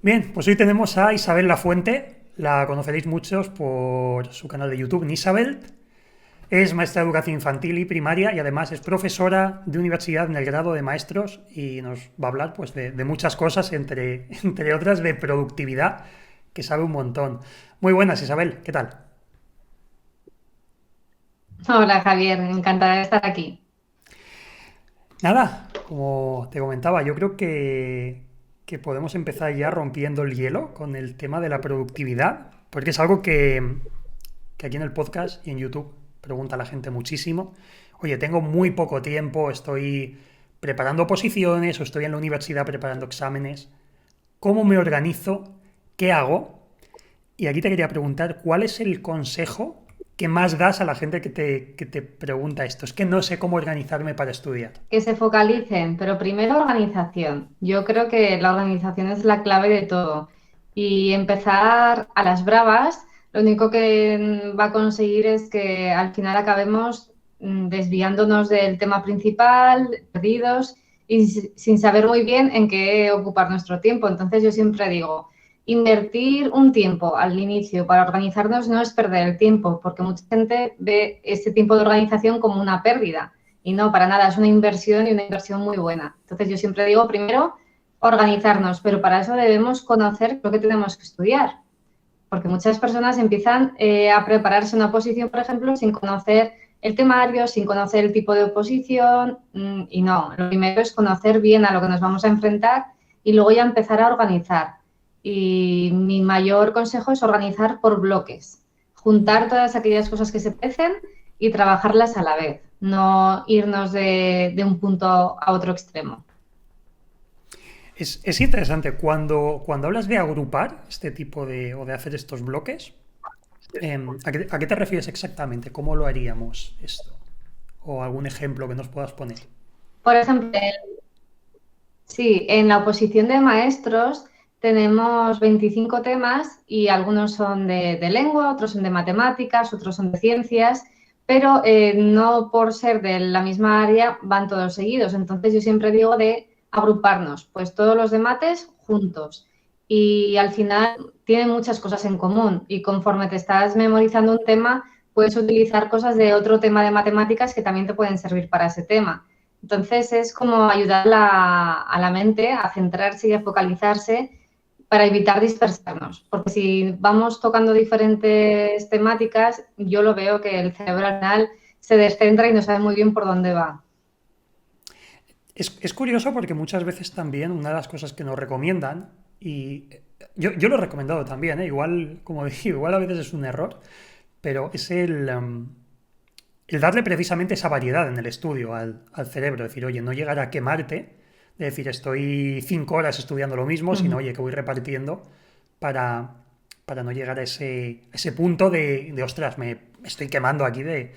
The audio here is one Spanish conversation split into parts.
Bien, pues hoy tenemos a Isabel Lafuente. La conoceréis muchos por su canal de YouTube, Nisabel. Es maestra de educación infantil y primaria y además es profesora de universidad en el grado de maestros y nos va a hablar pues, de muchas cosas, entre otras de productividad, que sabe un montón. Muy buenas, Isabel, ¿qué tal? Hola Javier, encantada de estar aquí. Nada, como te comentaba, yo creo que podemos empezar ya rompiendo el hielo con el tema de la productividad, porque es algo que aquí en el podcast y en YouTube pregunta la gente muchísimo. Oye, tengo muy poco tiempo, estoy preparando oposiciones o estoy en la universidad preparando exámenes. ¿Cómo me organizo? ¿Qué hago? Y aquí te quería preguntar, ¿cuál es el consejo que más das a la gente que te pregunta esto? Es que no sé cómo organizarme para estudiar. Que se focalicen, pero primero organización. Yo creo que la organización es la clave de todo. Y empezar a las bravas, lo único que va a conseguir es que al final acabemos desviándonos del tema principal, perdidos y sin saber muy bien en qué ocupar nuestro tiempo. Entonces yo siempre digo, invertir un tiempo al inicio para organizarnos no es perder el tiempo, porque mucha gente ve ese tiempo de organización como una pérdida. Y no, para nada, es una inversión y una inversión muy buena. Entonces yo siempre digo, primero, organizarnos, pero para eso debemos conocer lo que tenemos que estudiar, porque muchas personas empiezan a prepararse una oposición, por ejemplo, sin conocer el temario, sin conocer el tipo de oposición, y no, lo primero es conocer bien a lo que nos vamos a enfrentar y luego ya empezar a organizar. Y mi mayor consejo es organizar por bloques, juntar todas aquellas cosas que se parecen y trabajarlas a la vez, no irnos de un punto a otro extremo. Es interesante, cuando hablas de agrupar este tipo de, o de hacer estos bloques, ¿a qué te refieres exactamente? ¿Cómo lo haríamos esto? ¿O algún ejemplo que nos puedas poner? Por ejemplo, sí, en la oposición de maestros tenemos 25 temas y algunos son de lengua, otros son de matemáticas, otros son de ciencias, pero no por ser de la misma área van todos seguidos. Entonces yo siempre digo de agruparnos, pues todos los de mates juntos. Y al final tienen muchas cosas en común y conforme te estás memorizando un tema, puedes utilizar cosas de otro tema de matemáticas que también te pueden servir para ese tema. Entonces es como ayudar a la mente a centrarse y a focalizarse para evitar dispersarnos. Porque si vamos tocando diferentes temáticas, yo lo veo que el cerebro al final se descentra y no sabe muy bien por dónde va. Es curioso porque muchas veces también una de las cosas que nos recomiendan, y yo lo he recomendado también, igual, como digo, igual a veces es un error, pero es el darle precisamente esa variedad en el estudio al cerebro, decir, oye, no llegar a quemarte, de decir, estoy 5 horas estudiando lo mismo, sino, oye, que voy repartiendo para, para no llegar a ese punto de ostras, me estoy quemando aquí de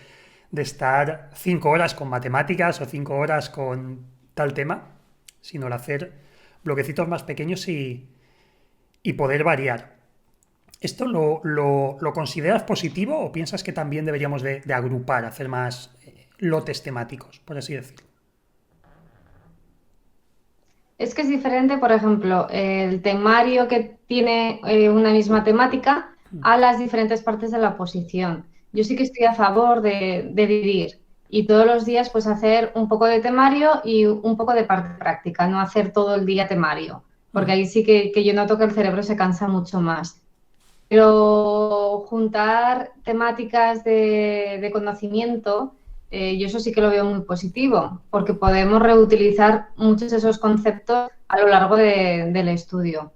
estar 5 horas con matemáticas o 5 horas con tal tema, sino el hacer bloquecitos más pequeños y poder variar. ¿Esto lo consideras positivo o piensas que también deberíamos de agrupar, hacer más lotes temáticos, por así decirlo? Es que es diferente, por ejemplo, el temario que tiene una misma temática a las diferentes partes de la oposición. Yo sí que estoy a favor de dividir y todos los días pues hacer un poco de temario y un poco de parte práctica, no hacer todo el día temario, porque ahí sí que yo noto que el cerebro se cansa mucho más. Pero juntar temáticas de conocimiento, yo eso sí que lo veo muy positivo, porque podemos reutilizar muchos de esos conceptos a lo largo del estudio.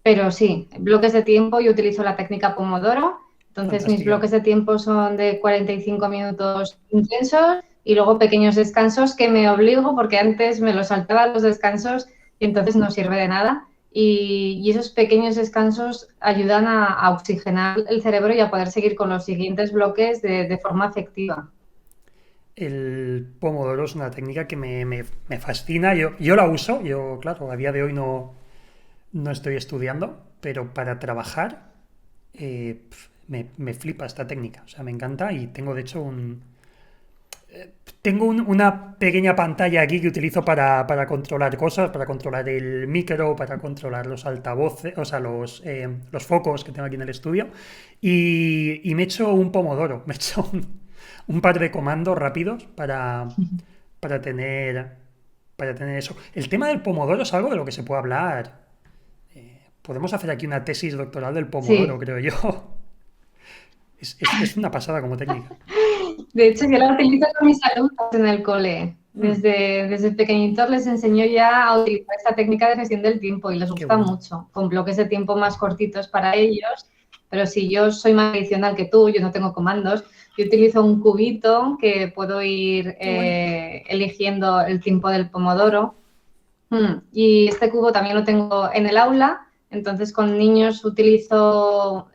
Pero sí, bloques de tiempo, yo utilizo la técnica Pomodoro, entonces mis Fantástica. bloques de tiempo son de 45 minutos intensos y luego pequeños descansos que me obligo, porque antes me los saltaba los descansos y entonces no sirve de nada y esos pequeños descansos ayudan a oxigenar el cerebro y a poder seguir con los siguientes bloques de forma efectiva. El pomodoro es una técnica que me fascina. Yo la uso. Yo, claro, a día de hoy no estoy estudiando, pero para trabajar me flipa esta técnica. O sea, me encanta y tengo de hecho Tengo una pequeña pantalla aquí que utilizo para controlar cosas, para controlar el micro, para controlar los altavoces, o sea, los focos que tengo aquí en el estudio. Y me he hecho un pomodoro, me he hecho un par de comandos rápidos para tener, para tener eso. El tema del pomodoro es algo de lo que se puede hablar. Podemos hacer aquí una tesis doctoral del pomodoro, Sí. creo yo. Es una pasada como técnica. De hecho, yo la utilizo con mis alumnos en el cole. Mm, Desde pequeñitos les enseño ya a utilizar esta técnica de gestión del tiempo y les qué gusta bueno. mucho, con bloques de tiempo más cortitos para ellos. Pero si yo soy más tradicional que tú, yo no tengo comandos, yo utilizo un cubito que puedo ir Qué bueno. eligiendo el tiempo del pomodoro. Y este cubo también lo tengo en el aula, entonces con niños utilizo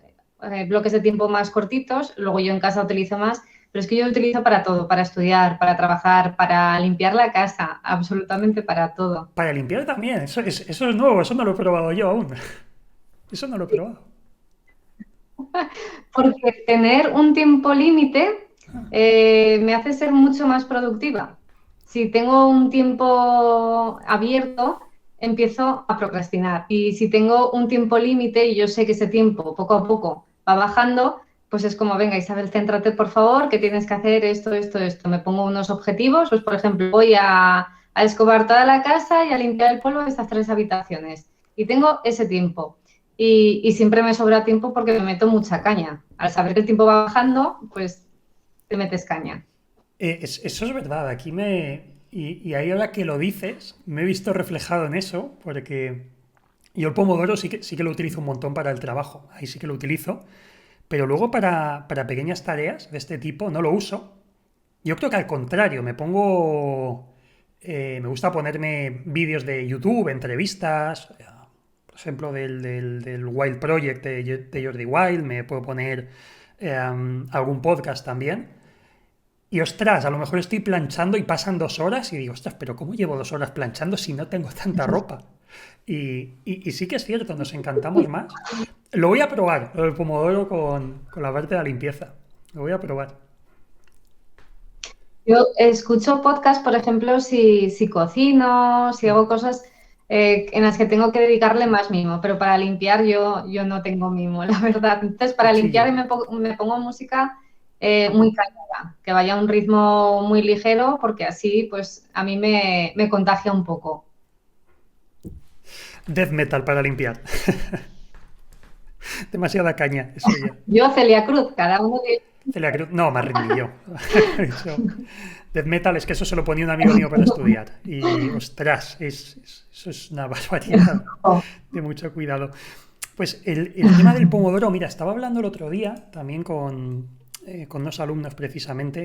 bloques de tiempo más cortitos, luego yo en casa utilizo más, pero es que yo lo utilizo para todo, para estudiar, para trabajar, para limpiar la casa, absolutamente para todo. Para limpiar también, eso es nuevo, eso no lo he probado yo aún. Eso no lo he probado. Porque tener un tiempo límite me hace ser mucho más productiva. Si tengo un tiempo abierto, empiezo a procrastinar. Y si tengo un tiempo límite y yo sé que ese tiempo poco a poco va bajando, pues es como, venga, Isabel, céntrate, por favor, que tienes que hacer esto, esto, esto. Me pongo unos objetivos, pues por ejemplo, voy a escobar toda la casa y a limpiar el polvo de estas 3 habitaciones. Y tengo ese tiempo. Y siempre me sobra tiempo porque me meto mucha caña. Al saber que el tiempo va bajando, pues te metes caña. Eso es verdad, y ahí ahora que lo dices, me he visto reflejado en eso, porque yo el Pomodoro sí que lo utilizo un montón para el trabajo, ahí sí que lo utilizo, pero luego para pequeñas tareas de este tipo no lo uso. Yo creo que al contrario, me gusta ponerme vídeos de YouTube, entrevistas, por ejemplo, del Wild Project de Jordi Wild, me puedo poner algún podcast también. Y ostras, a lo mejor estoy planchando y pasan 2 horas y digo, ostras, pero ¿cómo llevo 2 horas planchando si no tengo tanta ropa? Y sí que es cierto, nos encantamos más. Lo voy a probar, lo del pomodoro con la parte de la limpieza. Lo voy a probar. Yo escucho podcast, por ejemplo, si cocino, si Mm, hago cosas en las que tengo que dedicarle más mimo, pero para limpiar yo no tengo mimo, la verdad. Entonces, para limpiar cuchillo. me pongo música muy callada, que vaya a un ritmo muy ligero, porque así pues a mí me contagia un poco. Death metal para limpiar. Demasiada caña, eso ya. Yo, Celia Cruz, cada uno de... Celia Cruz, no, más ni yo. Eso, death metal es que eso se lo ponía un amigo mío para estudiar. Y ostras, eso es una barbaridad de mucho cuidado. Pues el tema del pomodoro, mira, estaba hablando el otro día también con unos alumnos precisamente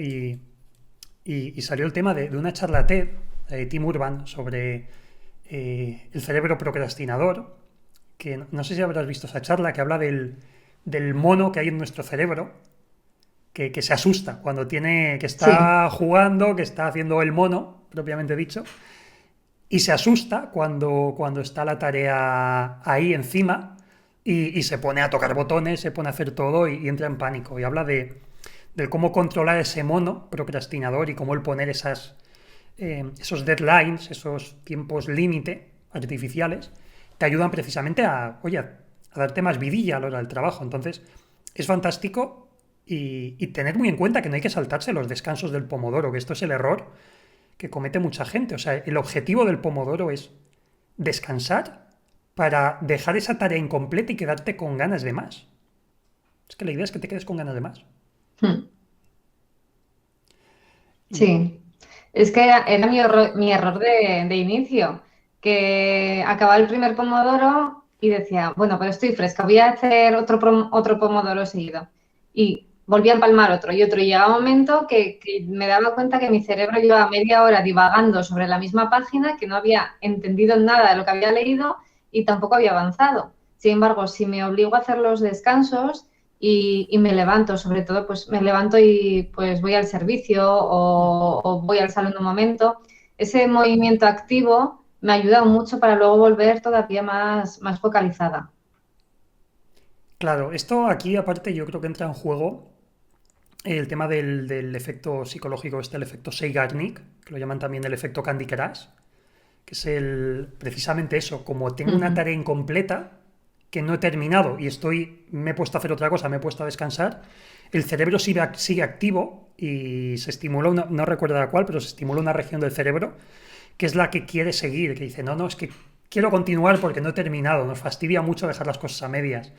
y salió el tema de una charla TED de Tim Urban sobre el cerebro procrastinador, que no sé si habrás visto esa charla que habla del mono que hay en nuestro cerebro, que se asusta cuando que Sí, está jugando, que está haciendo el mono, propiamente dicho, y se asusta cuando está la tarea ahí encima y se pone a tocar botones, se pone a hacer todo y entra en pánico. Y habla de cómo controlar ese mono procrastinador y cómo el poner esos deadlines, esos tiempos límite artificiales, te ayudan precisamente oye, a darte más vidilla a la hora del trabajo. Entonces, es fantástico y tener muy en cuenta que no hay que saltarse los descansos del pomodoro, que esto es el error que comete mucha gente. O sea, el objetivo del pomodoro es descansar para dejar esa tarea incompleta y quedarte con ganas de más. Es que la idea es que te quedes con ganas de más. Y sí. Es que era mi error de inicio, que acababa el primer pomodoro y decía, bueno, pero estoy fresca, voy a hacer otro pomodoro seguido. Y volví a empalmar otro y otro. Y llegaba un momento que me daba cuenta que mi cerebro llevaba media hora divagando sobre la misma página, que no había entendido nada de lo que había leído y tampoco había avanzado. Sin embargo, si me obligo a hacer los descansos, y me levanto, sobre todo, pues me levanto y pues voy al servicio o voy al salón un momento. Ese movimiento activo me ayuda mucho para luego volver todavía más focalizada. claro, esto aquí aparte yo creo que entra en juego. el tema del efecto psicológico, el efecto Zeigarnik, que lo llaman también el efecto Candy Crush, que es precisamente eso, como tengo una Ujú. tarea incompleta que no he terminado y me he puesto a hacer otra cosa, me he puesto a descansar, el cerebro sigue activo y se estimula, no recuerdo la cual, pero se estimula una región del cerebro que es la que quiere seguir, que dice, no, no, es que quiero continuar porque no he terminado, nos fastidia mucho dejar las cosas a medias.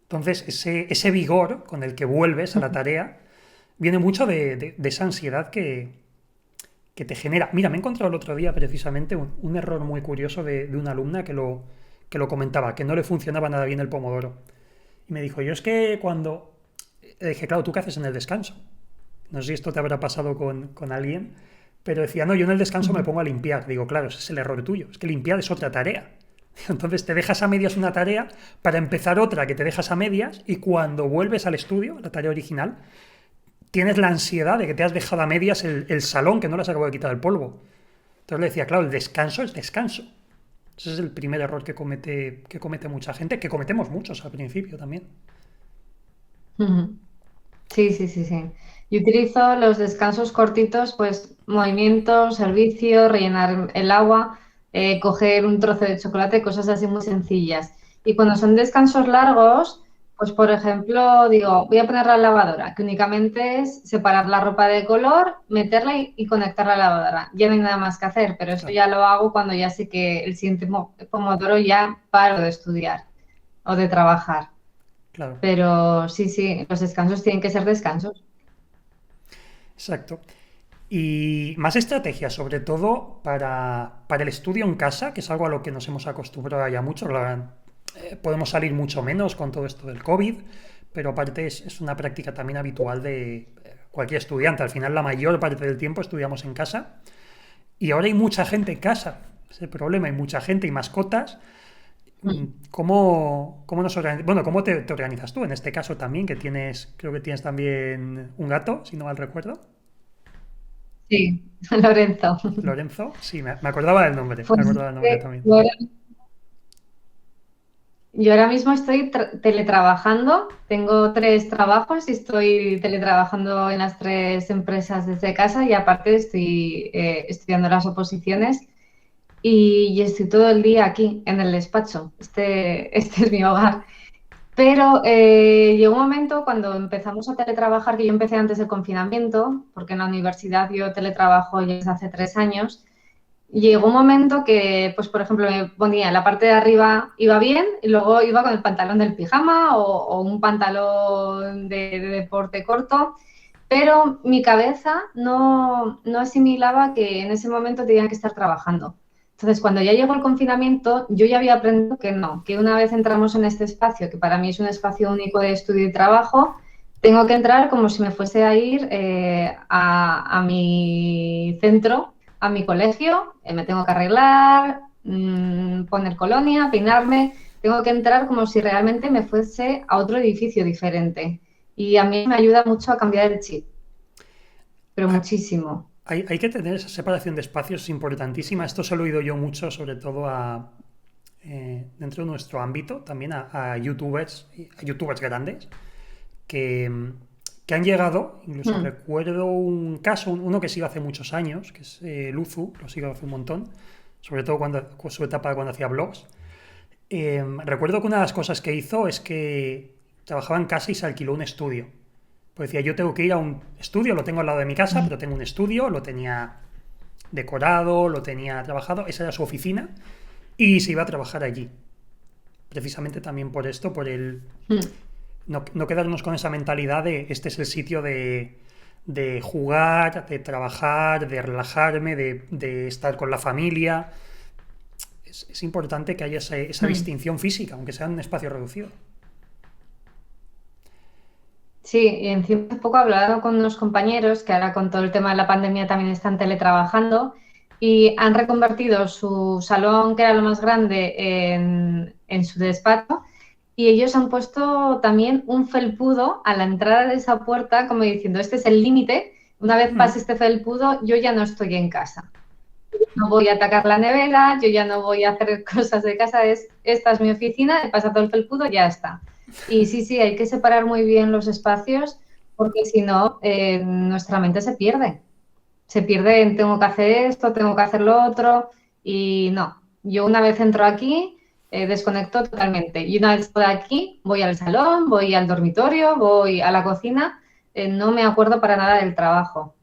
Entonces, ese vigor con el que vuelves a la tarea viene mucho de esa ansiedad que te genera. Mira, me he encontrado el otro día precisamente un error muy curioso de una alumna que lo comentaba, que no le funcionaba nada bien el pomodoro. Y me dijo, yo es que cuando... Le dije, claro, ¿tú qué haces en el descanso? No sé si esto te habrá pasado con alguien, pero decía, no, yo en el descanso me Ujú. pongo a limpiar. Digo, claro, ese es el error tuyo, es que limpiar es otra tarea. Entonces te dejas a medias una tarea para empezar otra que te dejas a medias y cuando vuelves al estudio, la tarea original, tienes la ansiedad de que te has dejado a medias el salón que no le has acabado de quitar el polvo. Entonces le decía, claro, el descanso es descanso. Ese es el primer error que comete mucha gente, que cometemos muchos al principio también. Ujú. Sí, sí, sí, sí. Yo utilizo los descansos cortitos, pues movimiento, servicio, rellenar el agua, coger un trozo de chocolate, cosas así muy sencillas. Y cuando son descansos largos, pues por ejemplo, digo, voy a poner la lavadora, que únicamente es separar la ropa de color, meterla y conectar la lavadora. Ya no hay nada más que hacer, pero eso Claro, ya lo hago cuando ya sé que el siguiente pomodoro ya paro de estudiar o de trabajar. claro, Pero sí, sí, los descansos tienen que ser descansos. exacto. Y más estrategias, sobre todo para el estudio en casa, que es algo a lo que nos hemos acostumbrado ya mucho. Podemos salir mucho menos con todo esto del COVID, pero aparte es una práctica también habitual de cualquier estudiante. Al final, la mayor parte del tiempo estudiamos en casa y ahora hay mucha gente en casa. Es el problema, hay mucha gente y mascotas. ¿Cómo nos organizamos? Bueno, ¿cómo te organizas tú? En este caso también, creo que tienes también un gato, si no mal recuerdo. Sí, Lorenzo. Lorenzo, sí, me acordaba del nombre, me Pues acordaba del nombre también. yo ahora mismo estoy teletrabajando, tengo 3 trabajos y estoy teletrabajando en las 3 empresas desde casa y aparte estoy estudiando las oposiciones y estoy todo el día aquí en el despacho. Este es mi hogar. Pero llegó un momento cuando empezamos a teletrabajar, que yo empecé antes del confinamiento, porque en la universidad yo teletrabajo ya desde hace 3 años. Llegó un momento que, pues, por ejemplo, me ponía la parte de arriba, iba bien, y luego iba con el pantalón del pijama o un pantalón de deporte corto, pero mi cabeza no asimilaba que en ese momento tenía que estar trabajando. Entonces, cuando ya llegó el confinamiento, yo ya había aprendido que no, que una vez entramos en este espacio, que para mí es un espacio único de estudio y trabajo, tengo que entrar como si me fuese a ir a mi centro, a mi colegio, me tengo que arreglar, poner colonia, peinarme, tengo que entrar como si realmente me fuese a otro edificio diferente. Y a mí me ayuda mucho a cambiar el chip, pero Hay, muchísimo. hay que tener esa separación de espacios, es importantísima. Esto se lo he oído yo mucho, sobre todo dentro de nuestro ámbito, también a youtubers grandes, que, que han llegado, incluso Mm. recuerdo un caso, uno que sigo hace muchos años, que es Luzu, lo sigo hace un montón, sobre todo con su etapa cuando hacía blogs. Recuerdo que una de las cosas que hizo es que trabajaba en casa y se alquiló un estudio. Pues decía, yo tengo que ir a un estudio, lo tengo al lado de mi casa, pero tengo un estudio, lo tenía decorado, lo tenía trabajado, esa era su oficina, y se iba a trabajar allí. Precisamente también por esto, por el Mm. no quedarnos con esa mentalidad de este es el sitio de jugar, de trabajar, de relajarme, de estar con la familia. Es importante que haya esa Mm. distinción física, aunque sea en un espacio reducido. Sí, y encima hace poco he hablado con unos compañeros que ahora con todo el tema de la pandemia también están teletrabajando y han reconvertido su salón, que era lo más grande, en su despacho y ellos han puesto también un felpudo a la entrada de esa puerta como diciendo, este es el límite, una vez pase este felpudo yo ya no estoy en casa. No voy a atacar la nevera, yo ya no voy a hacer cosas de casa, esta es mi oficina, he pasado el felpudo, ya está. Y sí, sí, hay que separar muy bien los espacios porque si no, nuestra mente se pierde. Se pierde en tengo que hacer esto, tengo que hacer lo otro, y no. Yo una vez entro aquí, desconecto totalmente. Y una vez estoy aquí, voy al salón, voy al dormitorio, voy a la cocina, no me acuerdo para nada del trabajo.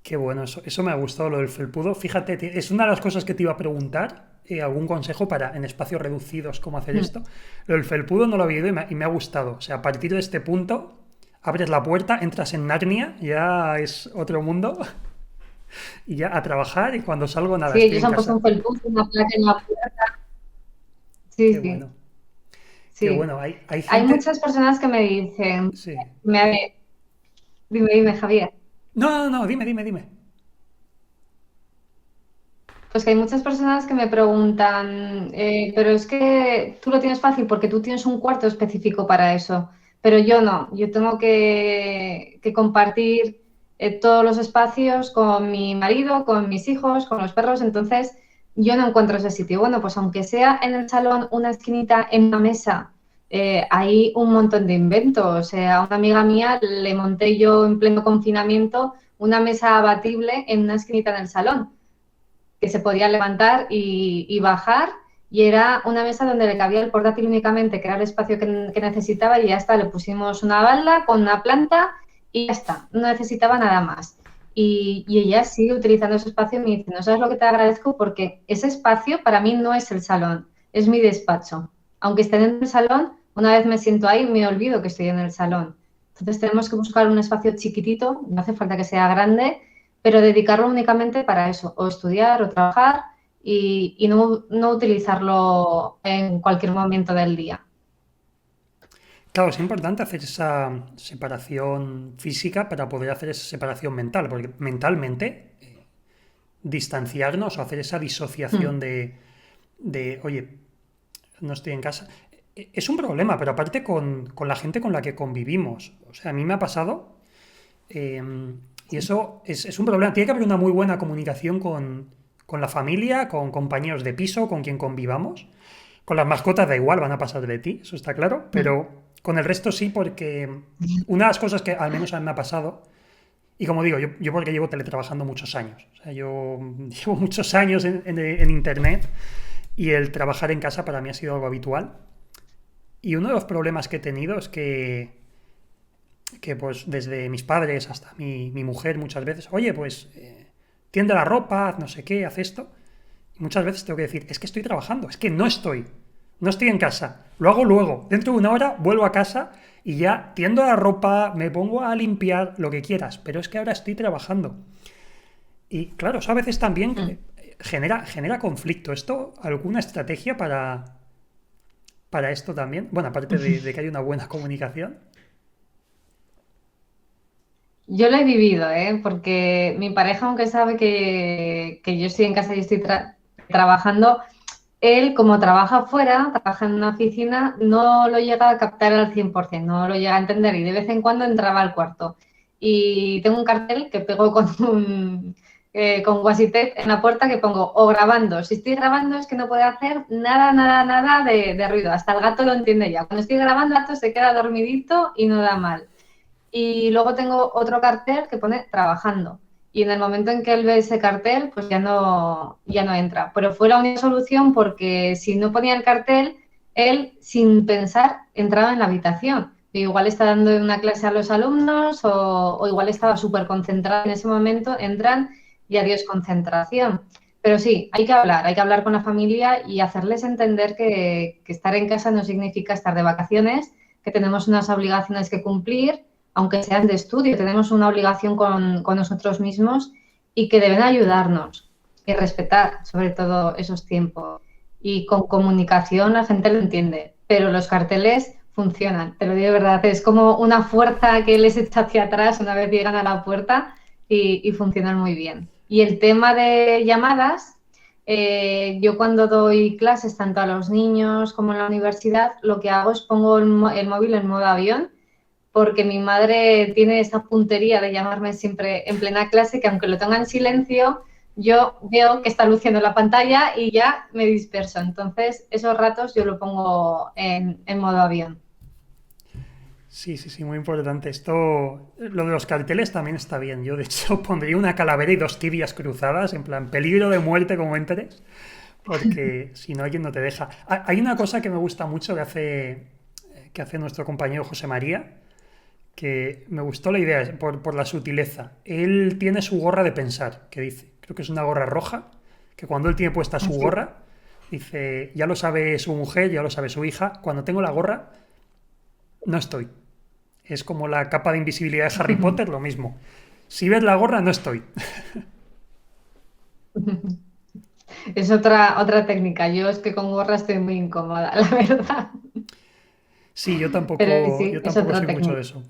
Qué bueno, eso me ha gustado lo del felpudo. Fíjate, es una de las cosas que te iba a preguntar, algún consejo para en espacios reducidos cómo hacer Mm. esto. Lo del felpudo no lo había oído y me ha gustado. O sea, a partir de este punto, abres la puerta, entras en Narnia, ya es otro mundo, y ya a trabajar y cuando salgo, nada, Sí, estoy ellos en han puesto casa. un felpudo, una placa en la puerta. Sí, Qué sí, bueno, qué sí. bueno. Hay Hay gente... muchas personas que me dicen, Sí. me, dime, Javier. No, no, no, dime, dime, dime. Pues que hay muchas personas que me preguntan, pero es que tú lo tienes fácil porque tú tienes un cuarto específico para eso, pero yo no, yo tengo que compartir todos los espacios con mi marido, con mis hijos, con los perros, entonces yo no encuentro ese sitio. Bueno, pues aunque sea en el salón, una esquinita en una mesa, hay un montón de inventos. O sea, a una amiga mía le monté yo en pleno confinamiento una mesa abatible en una esquinita en el salón que se podía levantar y bajar, y era una mesa donde le cabía el portátil únicamente, que era el espacio que necesitaba, y ya está, le pusimos una balda con una planta y ya está, no necesitaba nada más. Y ella sigue utilizando ese espacio y me dice, no sabes lo que te agradezco porque ese espacio para mí no es el salón, es mi despacho. Aunque esté en el salón, una vez me siento ahí, me olvido que estoy en el salón. Entonces tenemos que buscar un espacio chiquitito, no hace falta que sea grande, pero dedicarlo únicamente para eso, o estudiar o trabajar y no utilizarlo en cualquier momento del día. Claro, es importante hacer esa separación física para poder hacer esa separación mental, porque mentalmente distanciarnos o hacer esa disociación Mm. de, oye, no estoy en casa, es un problema, pero aparte con la gente con la que convivimos. O sea, a mí me ha pasado, eh, y Sí. eso es un problema. Tiene que haber una muy buena comunicación con la familia, con compañeros de piso, con quien convivamos. Con las mascotas da igual, van a pasar de ti, eso está claro, Mm. pero con el resto sí, porque una de las cosas que al menos a mí me ha pasado, y como digo, yo porque llevo teletrabajando muchos años, o sea, yo llevo muchos años en Internet y el trabajar en casa para mí ha sido algo habitual. Y uno de los problemas que he tenido es que pues desde mis padres hasta mi mujer muchas veces, oye, pues tiende la ropa, haz no sé qué, haz esto. Y muchas veces tengo que decir, es que estoy trabajando, es que no estoy en casa, lo hago luego, dentro de una hora vuelvo a casa y ya tiendo la ropa, me pongo a limpiar, lo que quieras, pero es que ahora estoy trabajando. Y claro, eso a veces también Mm. genera conflicto. ¿Esto, alguna estrategia para esto también? Bueno, aparte de que hay una buena comunicación. Yo lo he vivido, ¿eh? Porque mi pareja, aunque sabe que yo estoy en casa y estoy trabajando, él, como trabaja fuera, trabaja en una oficina, no lo llega a captar al 100%, no lo llega a entender y de vez en cuando entraba al cuarto. Y tengo un cartel que pego con washi tape en la puerta que pongo o grabando. Si estoy grabando es que no puede hacer nada, nada, nada de ruido. Hasta el gato lo entiende ya. Cuando estoy grabando, el gato se queda dormidito y no da mal. Y luego tengo otro cartel que pone trabajando. Y en el momento en que él ve ese cartel, pues ya no entra. Pero fue la única solución porque si no ponía el cartel, él sin pensar entraba en la habitación. E igual está dando una clase a los alumnos o igual estaba súper concentrado en ese momento, entran y adiós concentración. Pero sí, hay que hablar con la familia y hacerles entender que estar en casa no significa estar de vacaciones, que tenemos unas obligaciones que cumplir, aunque sean de estudio, tenemos una obligación con nosotros mismos y que deben ayudarnos y respetar sobre todo esos tiempos. Y con comunicación la gente lo entiende, pero los carteles funcionan, te lo digo de verdad, es como una fuerza que les echa hacia atrás una vez llegan a la puerta y funcionan muy bien. Y el tema de llamadas, yo cuando doy clases tanto a los niños como en la universidad, lo que hago es pongo el móvil en modo avión porque mi madre tiene esa puntería de llamarme siempre en plena clase, que aunque lo tenga en silencio, yo veo que está luciendo la pantalla y ya me disperso. Entonces, esos ratos yo lo pongo en modo avión. Sí, sí, sí, muy importante. Esto, lo de los carteles también está bien. Yo, de hecho, pondría una calavera y dos tibias cruzadas, en plan, peligro de muerte como entres, porque si no, alguien no te deja. Hay una cosa que me gusta mucho que hace nuestro compañero José María, que me gustó la idea por la sutileza. Él tiene su gorra de pensar, que dice, creo que es una gorra roja, que cuando él tiene puesta su Así. gorra, dice, ya lo sabe su mujer, ya lo sabe su hija, cuando tengo la gorra, no estoy. Es como la capa de invisibilidad de Harry Potter, lo mismo. Si ves la gorra, no estoy. Es otra técnica. Yo es que con gorra estoy muy incómoda, la verdad. Sí, Pero yo sí, es tampoco otra soy mucho de técnica. eso.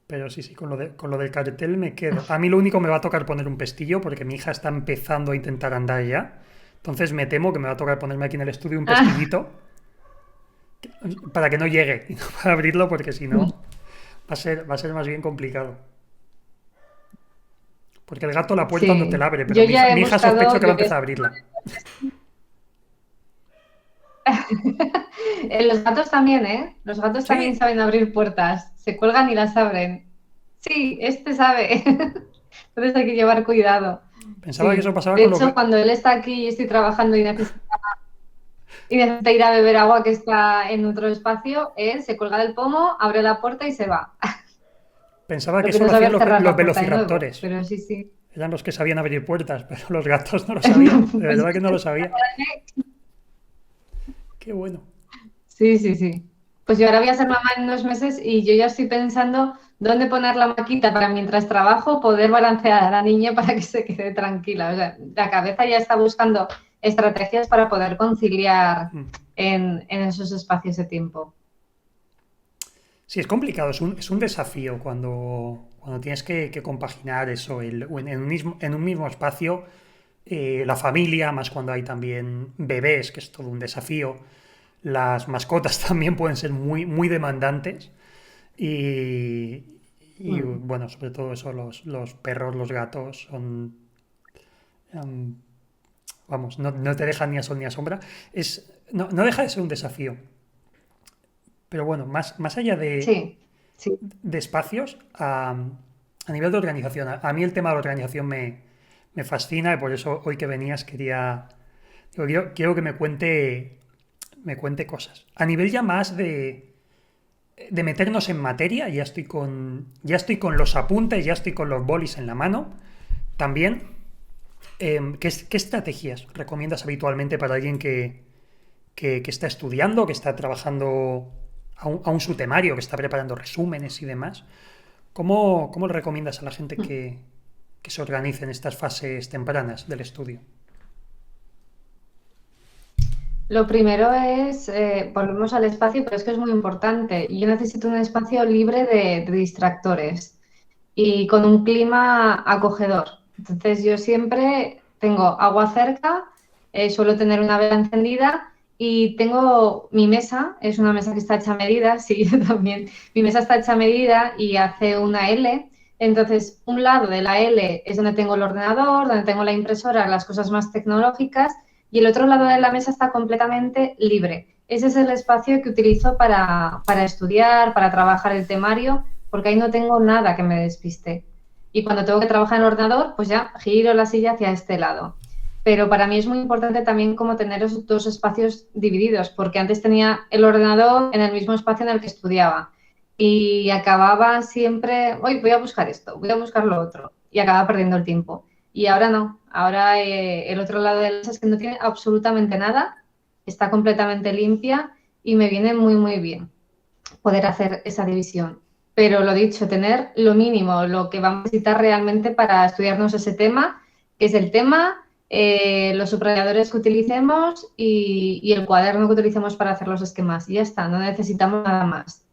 Pero sí, sí, con lo del cartel me quedo. A mí lo único me va a tocar poner un pestillo porque mi hija está empezando a intentar andar ya. Entonces me temo que me va a tocar ponerme aquí en el estudio un Ah, pestillito para que no llegue y no para abrirlo porque si no va a ser más bien complicado. Porque el gato la puerta no te sí. la abre, pero Yo ya he mi hija sospecho buscado, que va yo a he empezar a abrirla. Los gatos también, ¿eh? Los gatos también Sí, saben abrir puertas. Se cuelgan y las abren. Sí, este sabe. Entonces hay que llevar cuidado. pensaba que eso Sí. pasaba De con los... hecho, cuando él está aquí y estoy trabajando y necesita ir a beber agua que está en otro espacio, él se cuelga del pomo, abre la puerta y se va. Pensaba que Lo que eso no lo sabe hacían es cerrar los la puerta de nuevo. velociraptores. Pero sí, sí. Eran los que sabían abrir puertas, pero los gatos no lo sabían. De Pues verdad que no lo sabía. Qué bueno. sí, sí, sí. Pues yo ahora voy a ser mamá en unos meses y yo ya estoy pensando dónde poner la maquita para mientras trabajo poder balancear a la niña para que se quede tranquila. O sea, la cabeza ya está buscando estrategias para poder conciliar Mm. en esos espacios de tiempo. Sí, es complicado, es un desafío cuando tienes que compaginar eso en un mismo espacio, la familia, más cuando hay también bebés, que es todo un desafío. Las mascotas también pueden ser muy, muy demandantes y, y, Mm. bueno, sobre todo eso, los perros, los gatos son, um, vamos, no te dejan ni a sol ni a sombra. No deja de ser un desafío. Pero bueno, más allá Sí, sí. de espacios, a nivel de organización, a mí el tema de la organización me fascina y por eso hoy que venías quiero que me cuente cosas. A nivel ya más de meternos en materia, ya estoy con los apuntes, ya estoy con los bolis en la mano. También, ¿qué estrategias recomiendas habitualmente para alguien que está estudiando, que está trabajando a un su temario, que está preparando resúmenes y demás? ¿Cómo le recomiendas a la gente que se organice en estas fases tempranas del estudio? Lo primero es, volvemos al espacio, pero es que es muy importante. Yo necesito un espacio libre de distractores y con un clima acogedor. Entonces yo siempre tengo agua cerca, suelo tener una vela encendida y tengo mi mesa, es una mesa que está hecha a medida, sí, yo también. Mi mesa está hecha a medida y hace una L. Entonces, un lado de la L es donde tengo el ordenador, donde tengo la impresora, las cosas más tecnológicas, y el otro lado de la mesa está completamente libre. Ese es el espacio que utilizo para estudiar, para trabajar el temario, porque ahí no tengo nada que me despiste. Y cuando tengo que trabajar en el ordenador, pues ya giro la silla hacia este lado. Pero para mí es muy importante también como tener esos dos espacios divididos, porque antes tenía el ordenador en el mismo espacio en el que estudiaba y acababa siempre, hoy voy a buscar esto, voy a buscar lo otro y acababa perdiendo el tiempo. Y ahora no, ahora el otro lado de la mesa es que no tiene absolutamente nada, está completamente limpia y me viene muy, muy bien poder hacer esa división. Pero lo dicho, tener lo mínimo, lo que vamos a necesitar realmente para estudiarnos ese tema, que es el tema, los subrayadores que utilicemos y el cuaderno que utilicemos para hacer los esquemas. Y ya está, no necesitamos nada más.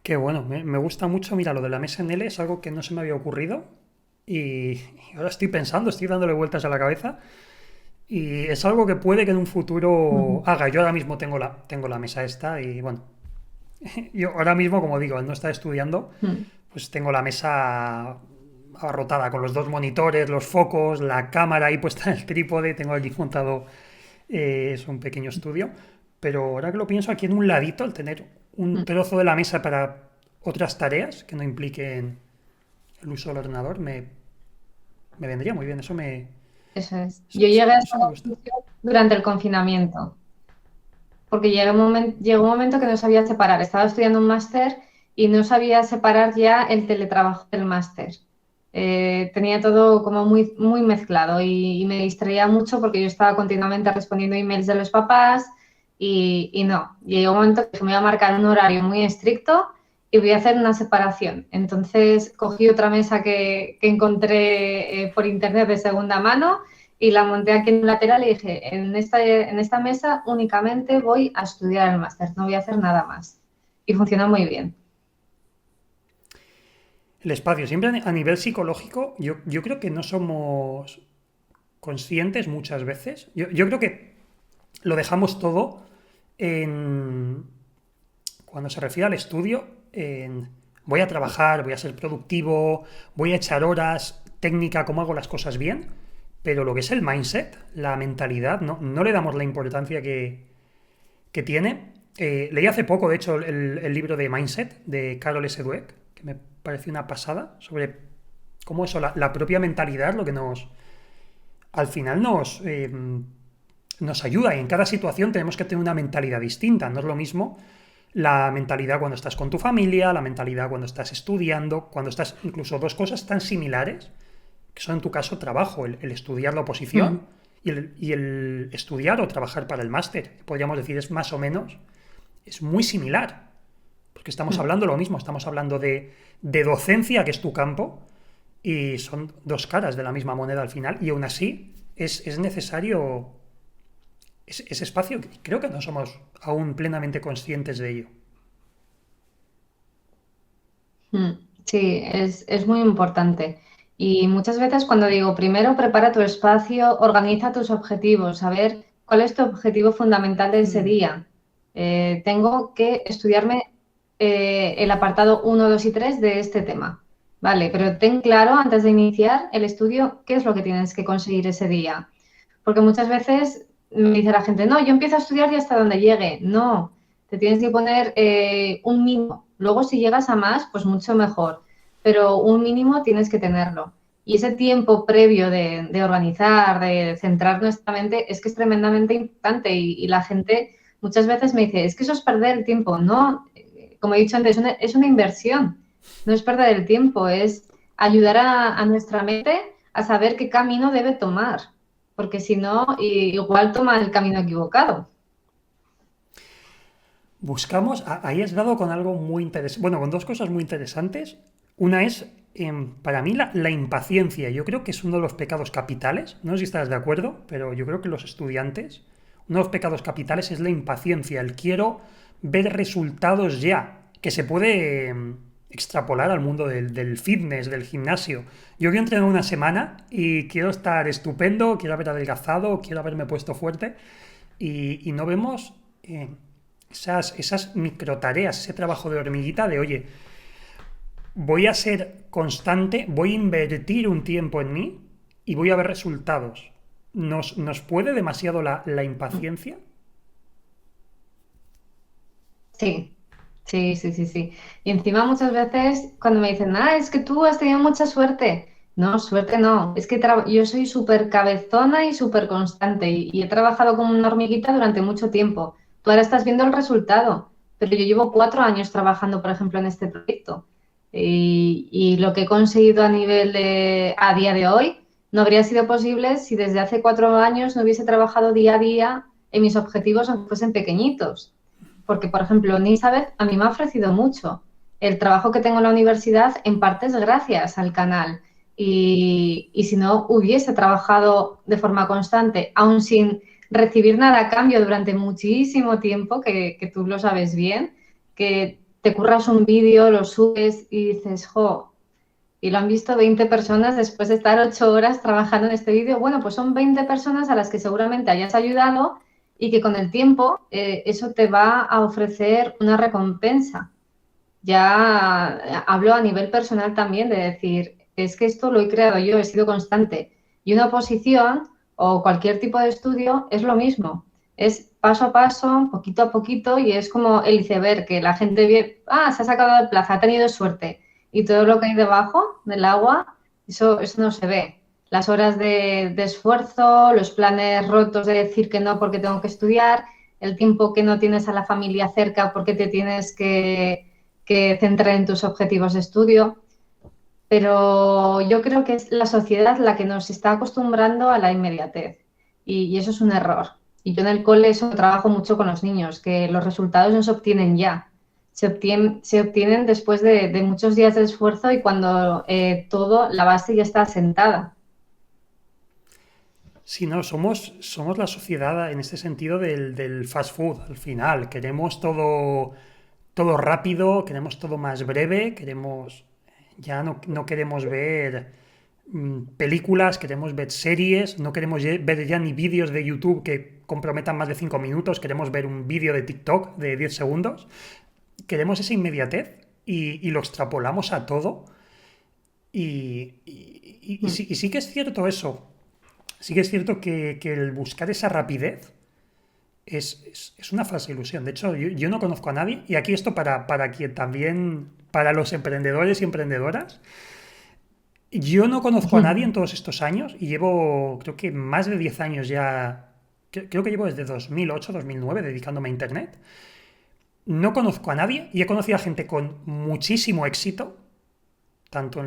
Qué bueno, me gusta mucho. Mira, lo de la mesa en L es algo que no se me había ocurrido y ahora estoy pensando, estoy dándole vueltas a la cabeza y es algo que puede que en un futuro haga. Yo ahora mismo tengo la mesa esta y bueno, yo ahora mismo, como digo, al no estar estudiando, pues tengo la mesa abarrotada con los dos monitores, los focos, la cámara ahí puesta en el trípode, tengo aquí montado es un pequeño estudio, pero ahora que lo pienso aquí en un ladito, al tener un Mm. trozo de la mesa para otras tareas que no impliquen el uso del ordenador, me vendría muy bien. Eso es. Yo llegué a esa Eso me gusta. conclusión durante el confinamiento, porque llegó un momento que no sabía separar. Estaba estudiando un máster y no sabía separar ya el teletrabajo del máster. Tenía todo como muy, muy mezclado y me distraía mucho porque yo estaba continuamente respondiendo emails de los papás y no. Llegó un momento que me iba a marcar un horario muy estricto y voy a hacer una separación. Entonces cogí otra mesa que encontré por internet de segunda mano y la monté aquí en un lateral y dije, en esta mesa únicamente voy a estudiar el máster, no voy a hacer nada más. Y funciona muy bien. El espacio, siempre a nivel psicológico, yo creo que no somos conscientes muchas veces. Yo creo que lo dejamos todo en, cuando se refiere al estudio, en voy a trabajar, voy a ser productivo, voy a echar horas, técnica, cómo hago las cosas bien, pero lo que es el mindset, la mentalidad, no le damos la importancia que tiene. Leí hace poco, de hecho, el libro de Mindset de Carol S. Dweck, que me pareció una pasada, sobre cómo eso, la propia mentalidad, lo que al final nos ayuda y en cada situación tenemos que tener una mentalidad distinta. No es lo mismo la mentalidad cuando estás con tu familia, la mentalidad cuando estás estudiando, cuando estás incluso dos cosas tan similares, que son en tu caso trabajo, el estudiar la oposición Mm. y el estudiar o trabajar para el máster. Podríamos decir, es más o menos, es muy similar, porque estamos Mm. hablando lo mismo, estamos hablando de docencia, que es tu campo, y son dos caras de la misma moneda al final, y aún así es necesario ese espacio. Creo que no somos aún plenamente conscientes de ello. Mm. Sí, es muy importante. Y muchas veces cuando digo, primero prepara tu espacio, organiza tus objetivos, saber cuál es tu objetivo fundamental de ese Mm. día. Tengo que estudiarme el apartado uno, 2 y 3 de este tema. Vale, pero ten claro antes de iniciar el estudio qué es lo que tienes que conseguir ese día. Porque muchas veces me dice la gente, no, yo empiezo a estudiar y hasta donde llegue. No, te tienes que poner un mínimo. Luego, si llegas a más, pues mucho mejor. Pero un mínimo tienes que tenerlo. Y ese tiempo previo de organizar, de centrar nuestra mente, es que es tremendamente importante. Y la gente muchas veces me dice, es que eso es perder el tiempo. No, como he dicho antes, es una inversión. No es perder el tiempo, es ayudar a nuestra mente a saber qué camino debe tomar porque si no, igual toma el camino equivocado. Buscamos, ahí has dado con algo muy interesante, bueno, con dos cosas muy interesantes. Una es, para mí, la impaciencia. Yo creo que es uno de los pecados capitales. No sé si estás de acuerdo, pero yo creo que los estudiantes, uno de los pecados capitales es la impaciencia, el quiero ver resultados ya, que se puede extrapolar al mundo del fitness, del gimnasio. Yo quiero entrenar una semana y quiero estar estupendo, quiero haber adelgazado, quiero haberme puesto fuerte y no vemos esas micro tareas, ese trabajo de hormiguita de, oye, voy a ser constante, voy a invertir un tiempo en mí y voy a ver resultados. ¿Nos puede demasiado la impaciencia? Sí, sí, sí, sí, sí. Y encima muchas veces cuando me dicen, es que tú has tenido mucha suerte. No, suerte no. Es que yo soy súper cabezona y súper constante y he trabajado como una hormiguita durante mucho tiempo. Tú ahora estás viendo el resultado, pero yo llevo 4 años trabajando, por ejemplo, en este proyecto. Y lo que he conseguido a día de hoy no habría sido posible si desde hace 4 años no hubiese trabajado día a día en mis objetivos, aunque fuesen pequeñitos. Porque, por ejemplo, Nisabeth a mí me ha ofrecido mucho. El trabajo que tengo en la universidad en parte es gracias al canal. Y si no hubiese trabajado de forma constante, aún sin recibir nada a cambio durante muchísimo tiempo, que tú lo sabes bien, que te curras un vídeo, lo subes y dices, jo, y lo han visto 20 personas después de estar 8 horas trabajando en este vídeo. Bueno, pues son 20 personas a las que seguramente hayas ayudado y que con el tiempo eso te va a ofrecer una recompensa. Ya hablo a nivel personal también de decir, es que esto lo he creado yo, he sido constante. Y una oposición o cualquier tipo de estudio es lo mismo. Es paso a paso, poquito a poquito, y es como el iceberg, que la gente ve, se ha sacado de plaza, ha tenido suerte, y todo lo que hay debajo del agua, eso no se ve. Las horas de esfuerzo, los planes rotos de decir que no porque tengo que estudiar, el tiempo que no tienes a la familia cerca porque te tienes que centrar en tus objetivos de estudio. Pero yo creo que es la sociedad la que nos está acostumbrando a la inmediatez y eso es un error. Y yo en el cole eso trabajo mucho con los niños, que los resultados no se obtienen ya, se obtienen después de muchos días de esfuerzo y cuando la base ya está asentada. Si no, somos la sociedad en este sentido del fast food al final. Queremos todo rápido, queremos todo más breve, ya no queremos ver películas, queremos ver series, no queremos ver ya ni vídeos de YouTube que comprometan más de 5 minutos, queremos ver un vídeo de TikTok de 10 segundos. Queremos esa inmediatez y lo extrapolamos a todo. Y sí que es cierto eso. Sí que es cierto que el buscar esa rapidez es una falsa ilusión. De hecho, yo no conozco a nadie, y aquí esto para quien también, para los emprendedores y emprendedoras, yo no conozco a nadie en todos estos años, y llevo creo que más de 10 años ya, creo que llevo desde 2008, 2009 dedicándome a Internet. No conozco a nadie y he conocido a gente con muchísimo éxito, tanto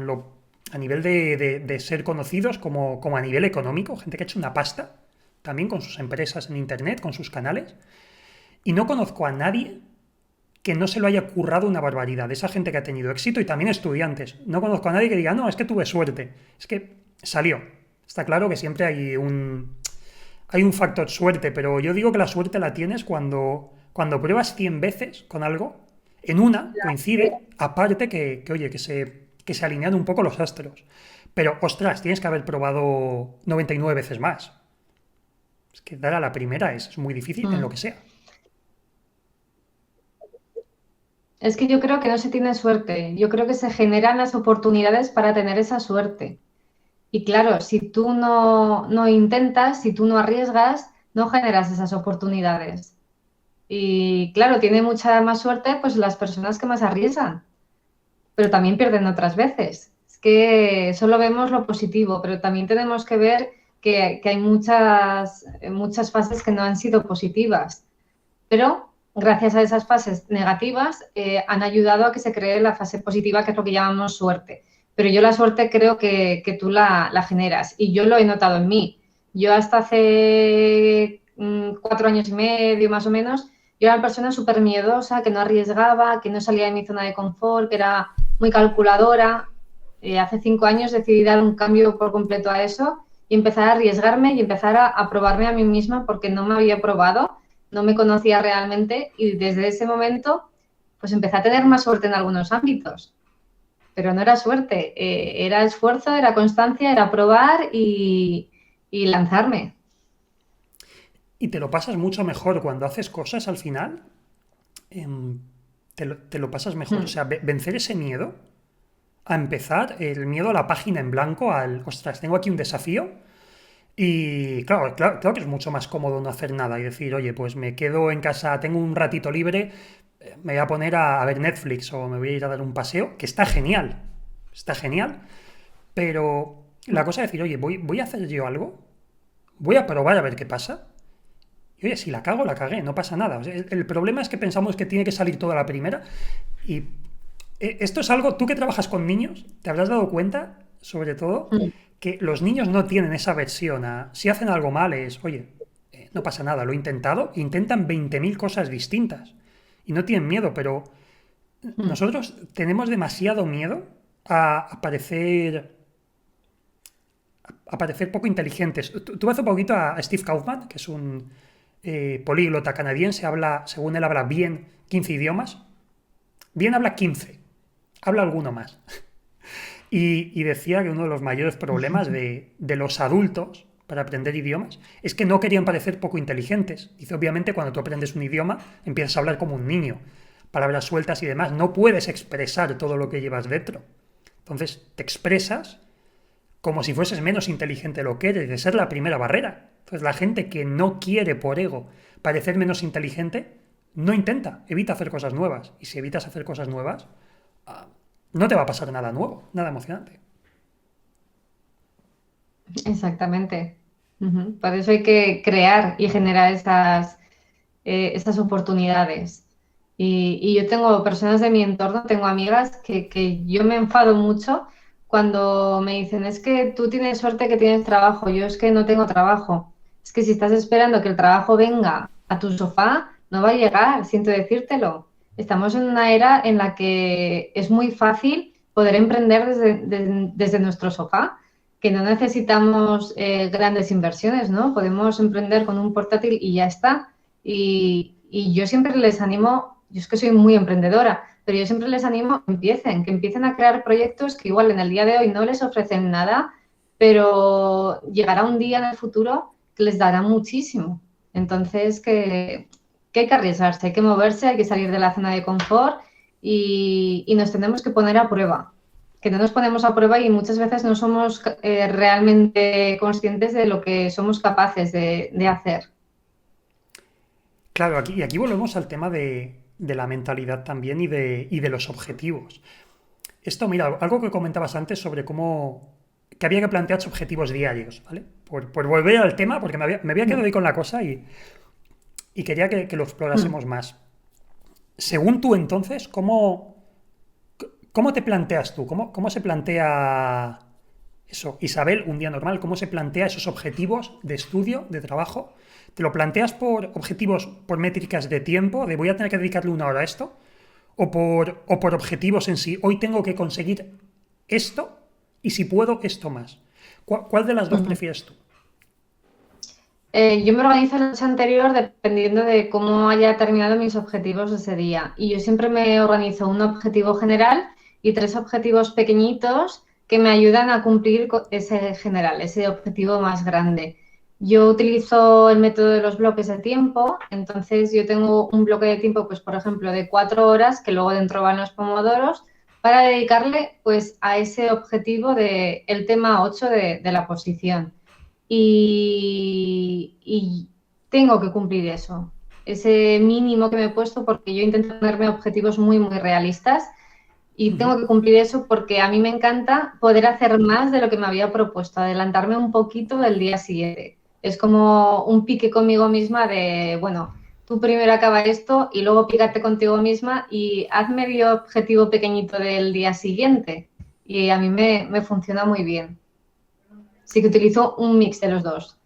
a nivel de ser conocidos como a nivel económico, gente que ha hecho una pasta, también con sus empresas en Internet, con sus canales, y no conozco a nadie que no se lo haya currado una barbaridad, de esa gente que ha tenido éxito y también estudiantes. No conozco a nadie que diga, no, es que tuve suerte, es que salió. Está claro que siempre hay un factor suerte, pero yo digo que la suerte la tienes cuando pruebas 100 veces con algo, en una coincide, aparte oye, que se alinean un poco los astros. Pero, ostras, tienes que haber probado 99 veces más. Es que dar a la primera es muy difícil en lo que sea. Es que yo creo que no se tiene suerte, yo creo que se generan las oportunidades para tener esa suerte. Y claro, si tú no intentas, si tú no arriesgas, no generas esas oportunidades. Y claro, tiene mucha más suerte pues las personas que más arriesgan, pero también pierden otras veces. Es que solo vemos lo positivo, pero también tenemos que ver que hay muchas fases que no han sido positivas. Pero gracias a esas fases negativas han ayudado a que se cree la fase positiva, que es lo que llamamos suerte. Pero yo la suerte creo que tú la generas y yo lo he notado en mí. Yo hasta hace 4 años y medio más o menos, yo era una persona súper miedosa, que no arriesgaba, que no salía de mi zona de confort, que era muy calculadora. Hace 5 años decidí dar un cambio por completo a eso y empezar a arriesgarme y empezar a probarme a mí misma porque no me había probado, no me conocía realmente y desde ese momento pues empecé a tener más suerte en algunos ámbitos. Pero no era suerte, era esfuerzo, era constancia, era probar y lanzarme. Y te lo pasas mucho mejor cuando haces cosas al final. Te lo pasas mejor. O sea, vencer ese miedo, a empezar, el miedo a la página en blanco, ostras, tengo aquí un desafío. Y claro que es mucho más cómodo no hacer nada y decir, oye, pues me quedo en casa, tengo un ratito libre, me voy a poner a ver Netflix o me voy a ir a dar un paseo, que está genial, pero la cosa es decir, oye, voy a hacer yo algo, voy a probar a ver qué pasa, y oye, si la cago, la cagué, no pasa nada. O sea, el problema es que pensamos que tiene que salir todo a la primera, y esto es algo, tú que trabajas con niños, te habrás dado cuenta, sobre todo, que los niños no tienen esa versión si hacen algo mal es, oye, no pasa nada, lo he intentado, intentan 20.000 cosas distintas y no tienen miedo, pero nosotros tenemos demasiado miedo a parecer poco inteligentes. Tú hace poquito a Steve Kaufman, que es un políglota canadiense, según él habla bien 15 idiomas, bien habla 15, habla alguno más. Y decía que uno de los mayores problemas de los adultos para aprender idiomas es que no querían parecer poco inteligentes. Dice, obviamente, cuando tú aprendes un idioma, empiezas a hablar como un niño, palabras sueltas y demás. No puedes expresar todo lo que llevas dentro. Entonces, te expresas como si fueses menos inteligente de lo que eres, de ser la primera barrera. Entonces, la gente que no quiere por ego parecer menos inteligente, no intenta, evita hacer cosas nuevas. Y si evitas hacer cosas nuevas, ah, no te va a pasar nada nuevo, nada emocionante. Exactamente. Ujú. Por eso hay que crear y generar estas oportunidades. Y yo tengo personas de mi entorno, tengo amigas que yo me enfado mucho cuando me dicen, es que tú tienes suerte que tienes trabajo, yo es que no tengo trabajo. Es que si estás esperando que el trabajo venga a tu sofá, no va a llegar, siento decírtelo. Estamos en una era en la que es muy fácil poder emprender desde nuestro sofá, que no necesitamos grandes inversiones, ¿no? Podemos emprender con un portátil y ya está. Y yo siempre les animo, yo es que soy muy emprendedora, pero yo siempre les animo a que empiecen a crear proyectos que igual en el día de hoy no les ofrecen nada, pero llegará un día en el futuro que les dará muchísimo. Entonces, que hay que arriesgarse, hay que moverse, hay que salir de la zona de confort y nos tenemos que poner a prueba, que no nos ponemos a prueba y muchas veces no somos realmente conscientes de lo que somos capaces de hacer. Claro, y aquí volvemos al tema de la mentalidad también y de los objetivos. Esto, mira, algo que comentabas antes sobre cómo que había que plantearse objetivos diarios, ¿vale? Por volver al tema, porque me había quedado ahí con la cosa y quería que lo explorásemos más. Según tú, entonces, ¿cómo te planteas tú? ¿Cómo se plantea eso? Isabel, un día normal, ¿cómo se plantea esos objetivos de estudio, de trabajo? ¿Te lo planteas por objetivos, por métricas de tiempo, de voy a tener que dedicarle una hora a esto? ¿O por objetivos en sí? Hoy tengo que conseguir esto y si puedo, esto más. ¿Cuál de las dos Ujú. prefieres tú? Yo me organizo la noche anterior dependiendo de cómo haya terminado mis objetivos ese día. Y yo siempre me organizo un objetivo general y tres objetivos pequeñitos que me ayudan a cumplir ese general, ese objetivo más grande. Yo utilizo el método de los bloques de tiempo, entonces yo tengo un bloque de tiempo, pues por ejemplo, de 4 horas, que luego dentro van los pomodoros, para dedicarle pues a ese objetivo del tema 8 de la posición y tengo que cumplir eso, ese mínimo que me he puesto porque yo intento ponerme objetivos muy, muy realistas y Ujú. tengo que cumplir eso porque a mí me encanta poder hacer más de lo que me había propuesto, adelantarme un poquito del día siguiente. Es como un pique conmigo misma de, bueno, tú primero acaba esto y luego pícate contigo misma y haz medio objetivo pequeñito del día siguiente. Y a mí me funciona muy bien. Sí que utilizo un mix de los dos.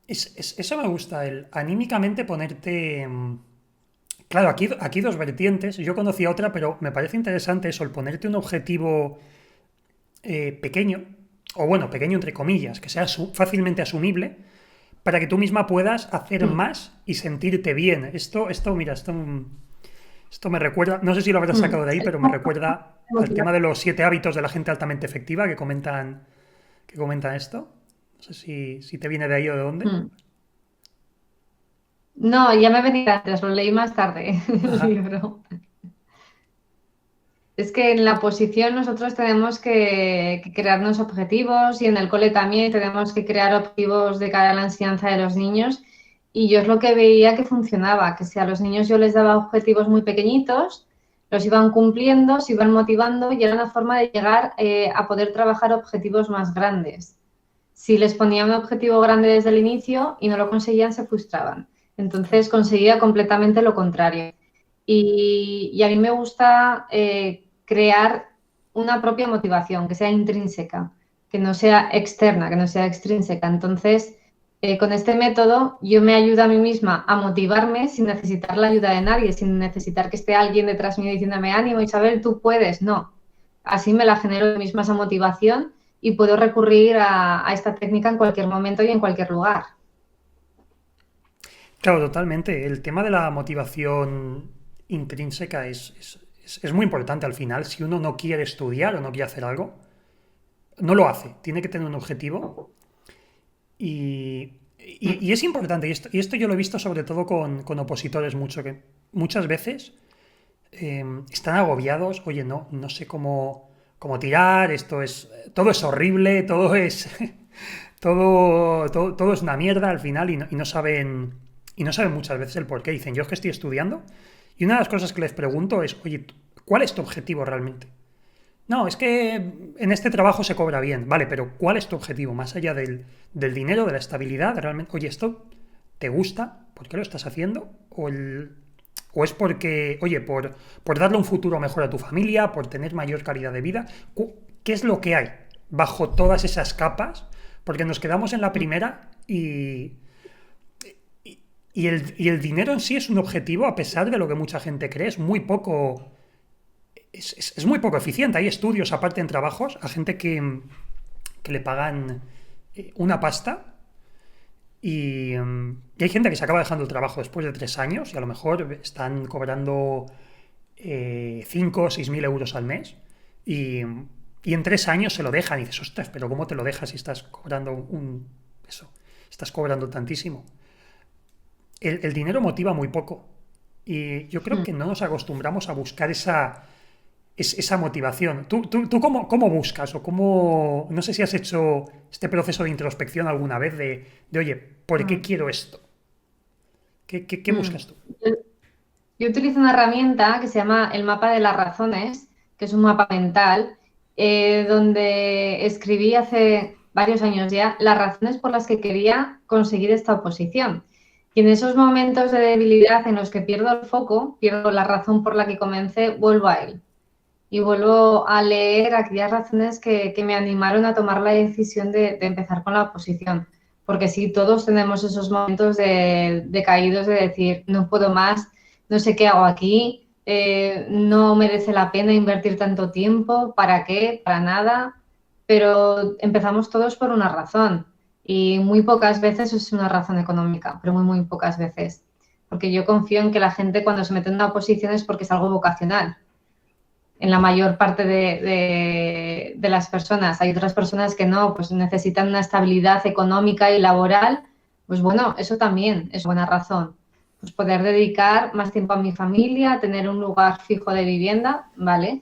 Eso me gusta, el anímicamente ponerte. Claro, aquí dos vertientes. Yo conocía otra, pero me parece interesante eso, el ponerte un objetivo pequeño, o bueno, pequeño entre comillas, que sea fácilmente asumible, para que tú misma puedas hacer Mm, más y sentirte bien. Mira, esto me recuerda, no sé si lo habrás mm. sacado de ahí, pero me recuerda al tema de los 7 hábitos de la gente altamente efectiva que comentan esto. No sé si te viene de ahí o de dónde. Mm. No, ya me venía antes, lo leí más tarde el Ajá. libro. Es que en la posición nosotros tenemos que crearnos objetivos y en el cole también tenemos que crear objetivos de cara a la enseñanza de los niños. Y yo es lo que veía que funcionaba, que si a los niños yo les daba objetivos muy pequeñitos, los iban cumpliendo, se iban motivando y era una forma de llegar a poder trabajar objetivos más grandes. Si les ponía un objetivo grande desde el inicio y no lo conseguían, se frustraban. Claro. Entonces conseguía completamente lo contrario. Y a mí me gusta crear una propia motivación, que sea intrínseca, que no sea externa, que no sea extrínseca. Entonces, con este método yo me ayudo a mí misma a motivarme sin necesitar la ayuda de nadie, sin necesitar que esté alguien detrás mío diciéndome ánimo, Isabel, tú puedes. No, así me la genero yo misma esa motivación y puedo recurrir a esta técnica en cualquier momento y en cualquier lugar. Claro, totalmente. El tema de la motivación intrínseca es muy importante al final. Si uno no quiere estudiar o no quiere hacer algo, no lo hace. Tiene que tener un objetivo y es importante. Y esto yo lo he visto sobre todo con opositores mucho, que muchas veces están agobiados. Oye, no sé cómo tirar, todo es horrible, todo es todo es una mierda al final y no saben muchas veces el por qué. Dicen, yo es que estoy estudiando y una de las cosas que les pregunto es, oye, ¿cuál es tu objetivo realmente? No, es que en este trabajo se cobra bien, vale, pero ¿cuál es tu objetivo? Más allá del dinero, de la estabilidad, realmente, oye, ¿esto te gusta? ¿Por qué lo estás haciendo? O es porque, oye, por darle un futuro mejor a tu familia, por tener mayor calidad de vida. ¿Qué es lo que hay bajo todas esas capas? Porque nos quedamos en la primera y el dinero en sí es un objetivo, a pesar de lo que mucha gente cree, es muy poco, es muy poco eficiente. Hay estudios, aparte en trabajos, a gente que le pagan una pasta y hay gente que se acaba dejando el trabajo después de 3 años y a lo mejor están cobrando 5 o 6 mil euros al mes y, y en 3 años se lo dejan y dices, ostras, pero ¿cómo te lo dejas si estás cobrando eso? Estás cobrando tantísimo. El dinero motiva muy poco y yo creo que no nos acostumbramos a buscar esa motivación. ¿Tú cómo buscas o cómo, no sé si has hecho este proceso de introspección alguna vez oye, ¿por qué Mm. quiero esto? ¿Qué Mm. buscas tú? Yo yo utilizo una herramienta que se llama el mapa de las razones, que es un mapa mental, donde escribí hace varios años ya las razones por las que quería conseguir esta oposición. Y en esos momentos de debilidad en los que pierdo el foco, pierdo la razón por la que comencé, vuelvo a él. Y vuelvo a leer aquellas razones que me animaron a tomar la decisión de empezar con la oposición. Porque sí, todos tenemos esos momentos de caídos de decir, no puedo más, no sé qué hago aquí, no merece la pena invertir tanto tiempo, ¿para qué? Para nada. Pero empezamos todos por una razón y muy pocas veces es una razón económica, pero muy, muy pocas veces. Porque yo confío en que la gente cuando se mete en una oposición es porque es algo vocacional en la mayor parte de las personas. Hay otras personas que no, pues necesitan una estabilidad económica y laboral. Pues bueno, eso también es buena razón. Pues poder dedicar más tiempo a mi familia, tener un lugar fijo de vivienda, ¿vale?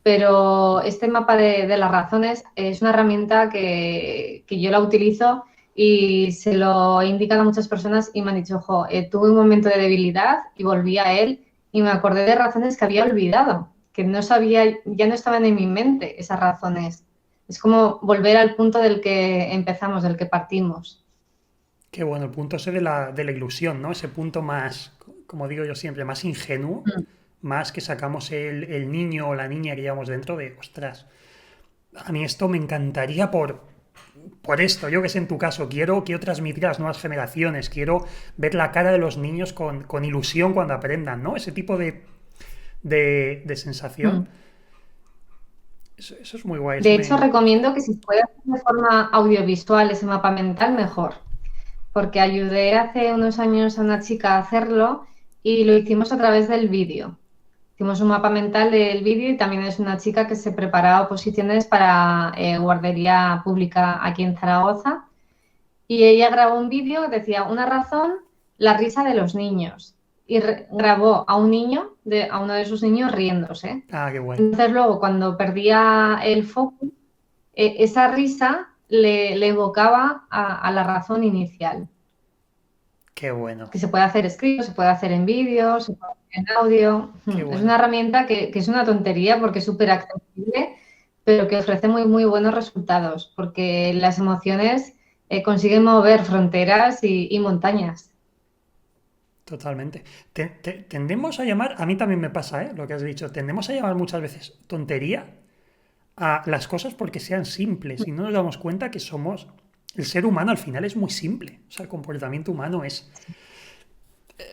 Pero este mapa de las razones es una herramienta que yo la utilizo y se lo he indicado a muchas personas y me han dicho, ojo, tuve un momento de debilidad y volví a él y me acordé de razones que había olvidado, que no sabía, ya no estaban en mi mente esas razones. Es como volver al punto del que empezamos, del que partimos. Qué bueno, el punto ese de la ilusión, ¿no? Ese punto más, como digo yo siempre, más ingenuo, Mm. más que sacamos el niño o la niña que llevamos dentro de, ostras, a mí esto me encantaría por esto, yo que sé, en tu caso, quiero transmitir a las nuevas generaciones, quiero ver la cara de los niños con ilusión cuando aprendan, ¿no? Ese tipo de sensación. Mm. Eso es muy guay, eso De hecho, me... recomiendo que si puede hacer de forma audiovisual ese mapa mental, mejor, porque ayudé hace unos años a una chica a hacerlo y lo hicimos a través del vídeo. Hicimos un mapa mental del vídeo y también es una chica que se prepara oposiciones para guardería pública aquí en Zaragoza. Y ella grabó un vídeo que decía una razón, la risa de los niños. Y grabó a un niño, a uno de sus niños riéndose. Ah, qué guay, Entonces luego cuando perdía el foco, esa risa le evocaba a la razón inicial. qué bueno, Que se puede hacer escrito, se puede hacer en vídeo, se puede hacer en audio. qué Es bueno. una herramienta que es una tontería porque es súper accesible, pero que ofrece muy, muy buenos resultados, porque las emociones consiguen mover fronteras y montañas. Totalmente. Tendemos a llamar, a mí también me pasa, ¿eh? Lo que has dicho, tendemos a llamar muchas veces tontería a las cosas porque sean simples y no nos damos cuenta que el ser humano al final es muy simple. O sea, el comportamiento humano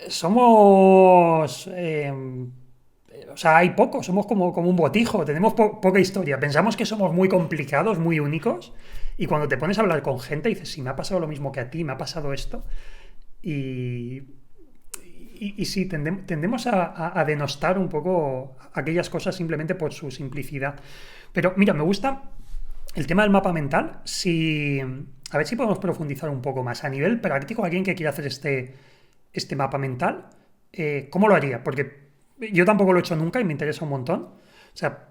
somos, o sea, hay poco, somos como un botijo, tenemos poca historia. Pensamos que somos muy complicados, muy únicos y cuando te pones a hablar con gente dices, sí, me ha pasado lo mismo que a ti, me ha pasado esto y, y sí, tendemos a denostar un poco aquellas cosas simplemente por su simplicidad. Pero mira, me gusta el tema del mapa mental. A ver si podemos profundizar un poco más. A nivel práctico, alguien que quiera hacer este mapa mental, ¿cómo lo haría? Porque yo tampoco lo he hecho nunca y me interesa un montón. O sea,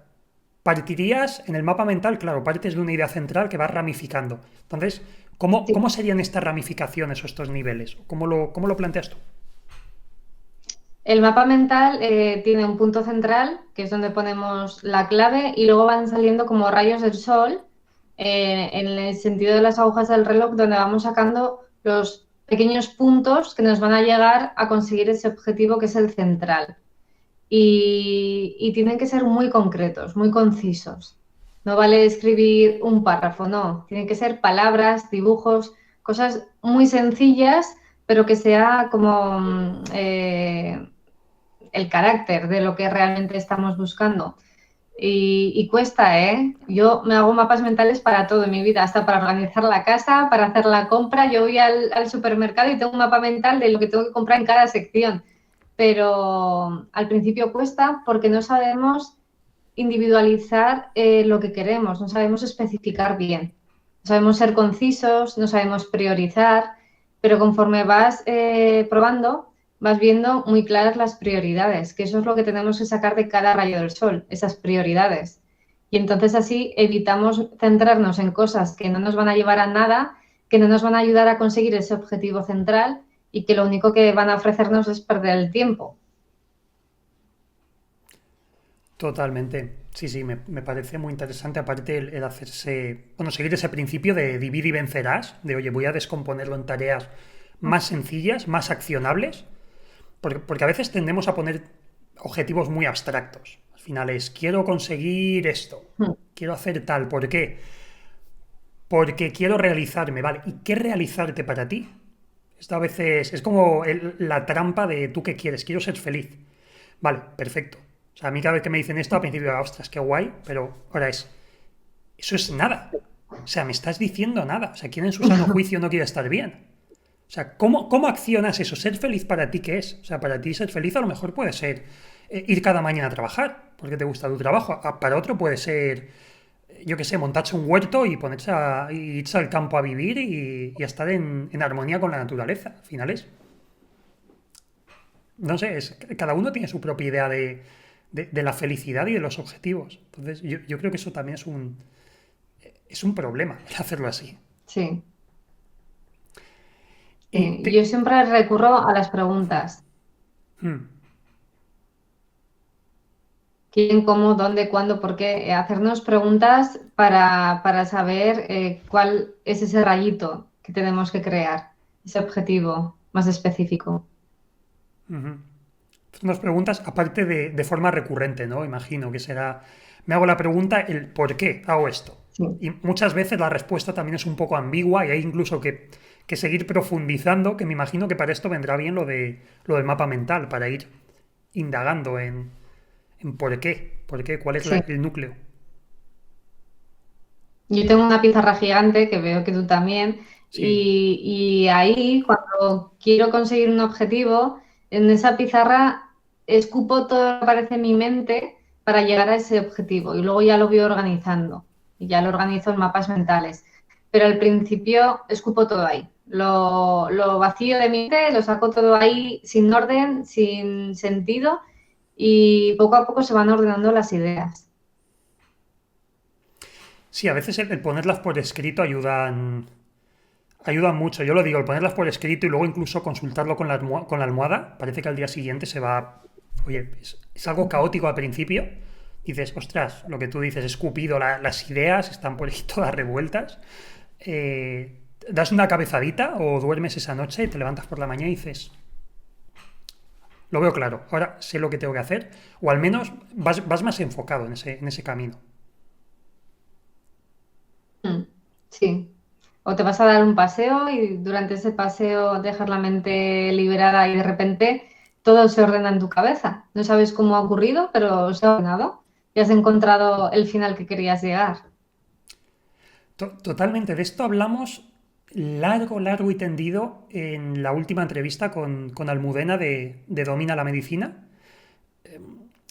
partirías en el mapa mental, claro, partes de una idea central que va ramificando. Entonces, ¿Cómo Sí. serían estas ramificaciones o estos niveles? ¿Cómo lo planteas tú? El mapa mental tiene un punto central, que es donde ponemos la clave, y luego van saliendo como rayos del sol, en el sentido de las agujas del reloj, donde vamos sacando los pequeños puntos que nos van a llegar a conseguir ese objetivo que es el central. Y tienen que ser muy concretos, muy concisos. No vale escribir un párrafo, no. Tienen que ser palabras, dibujos, cosas muy sencillas, pero que sea como el carácter de lo que realmente estamos buscando. Y cuesta, ¿eh? Yo me hago mapas mentales para todo en mi vida, hasta para organizar la casa, para hacer la compra. Yo voy al supermercado y tengo un mapa mental de lo que tengo que comprar en cada sección. Pero al principio cuesta porque no sabemos individualizar lo que queremos, no sabemos especificar bien, no sabemos ser concisos, no sabemos priorizar, pero conforme vas probando, vas viendo muy claras las prioridades, que eso es lo que tenemos que sacar de cada rayo del sol, esas prioridades. Y entonces así evitamos centrarnos en cosas que no nos van a llevar a nada, que no nos van a ayudar a conseguir ese objetivo central y que lo único que van a ofrecernos es perder el tiempo. Totalmente. Sí, sí, me parece muy interesante. Aparte, el hacerse, bueno, seguir ese principio de divide y vencerás, de oye, voy a descomponerlo en tareas más sencillas, más accionables, porque a veces tendemos a poner objetivos muy abstractos. Al final es, quiero conseguir esto, quiero hacer tal, ¿por qué? Porque quiero realizarme, ¿vale? ¿Y qué realizarte para ti? Esto a veces es como la trampa de tú qué quieres, quiero ser feliz. Vale, perfecto. O sea, a mí cada vez que me dicen esto, al principio, ostras, qué guay, pero ahora eso es nada. O sea, me estás diciendo nada. O sea, ¿quién en su sano juicio no quiere estar bien? O sea, ¿cómo accionas eso? ¿Ser feliz para ti qué es? O sea, para ti ser feliz a lo mejor puede ser ir cada mañana a trabajar, porque te gusta tu trabajo. Para otro puede ser, yo qué sé, montarse un huerto y ponerse y irse al campo a vivir y a estar en armonía con la naturaleza. Al final es, no sé, cada uno tiene su propia idea de la felicidad y de los objetivos. Entonces, yo creo que eso también es un problema, el hacerlo así. Sí, Y sí. Yo siempre recurro a las preguntas. hmm, ¿Quién, cómo, dónde, cuándo, por qué? Hacernos preguntas para saber cuál es ese rayito que tenemos que crear, ese objetivo más específico. ujú. Nos preguntas, aparte de forma recurrente, ¿no? Imagino que será, me hago la pregunta, el por qué hago esto. Sí. Y muchas veces la respuesta también es un poco ambigua y hay incluso que seguir profundizando, que me imagino que para esto vendrá bien lo del mapa mental, para ir indagando en por qué, cuál es Sí. el núcleo. Yo tengo una pizarra gigante que veo que tú también, Sí, y ahí cuando quiero conseguir un objetivo, en esa pizarra escupo todo lo que aparece en mi mente para llegar a ese objetivo y luego ya lo voy organizando y ya lo organizo en mapas mentales. Pero al principio escupo todo ahí. Lo vacío de mi mente, lo saco todo ahí sin orden, sin sentido y poco a poco se van ordenando las ideas. sí, a veces el ponerlas por escrito ayudan mucho. Yo lo digo, el ponerlas por escrito y luego incluso consultarlo con la almohada, parece que al día siguiente se va. Oye, es algo caótico al principio. Dices, ostras, lo que tú dices, he escupido las ideas, están por ahí todas revueltas. Das una cabezadita o duermes esa noche y te levantas por la mañana y dices, lo veo claro, ahora sé lo que tengo que hacer, o al menos vas más enfocado en ese camino. Mm, sí. O te vas a dar un paseo y durante ese paseo dejas la mente liberada y de repente todo se ordena en tu cabeza. No sabes cómo ha ocurrido, pero se ha ordenado y has encontrado el final que querías llegar. Totalmente, de esto hablamos largo, largo y tendido en la última entrevista con Almudena de Domina la Medicina.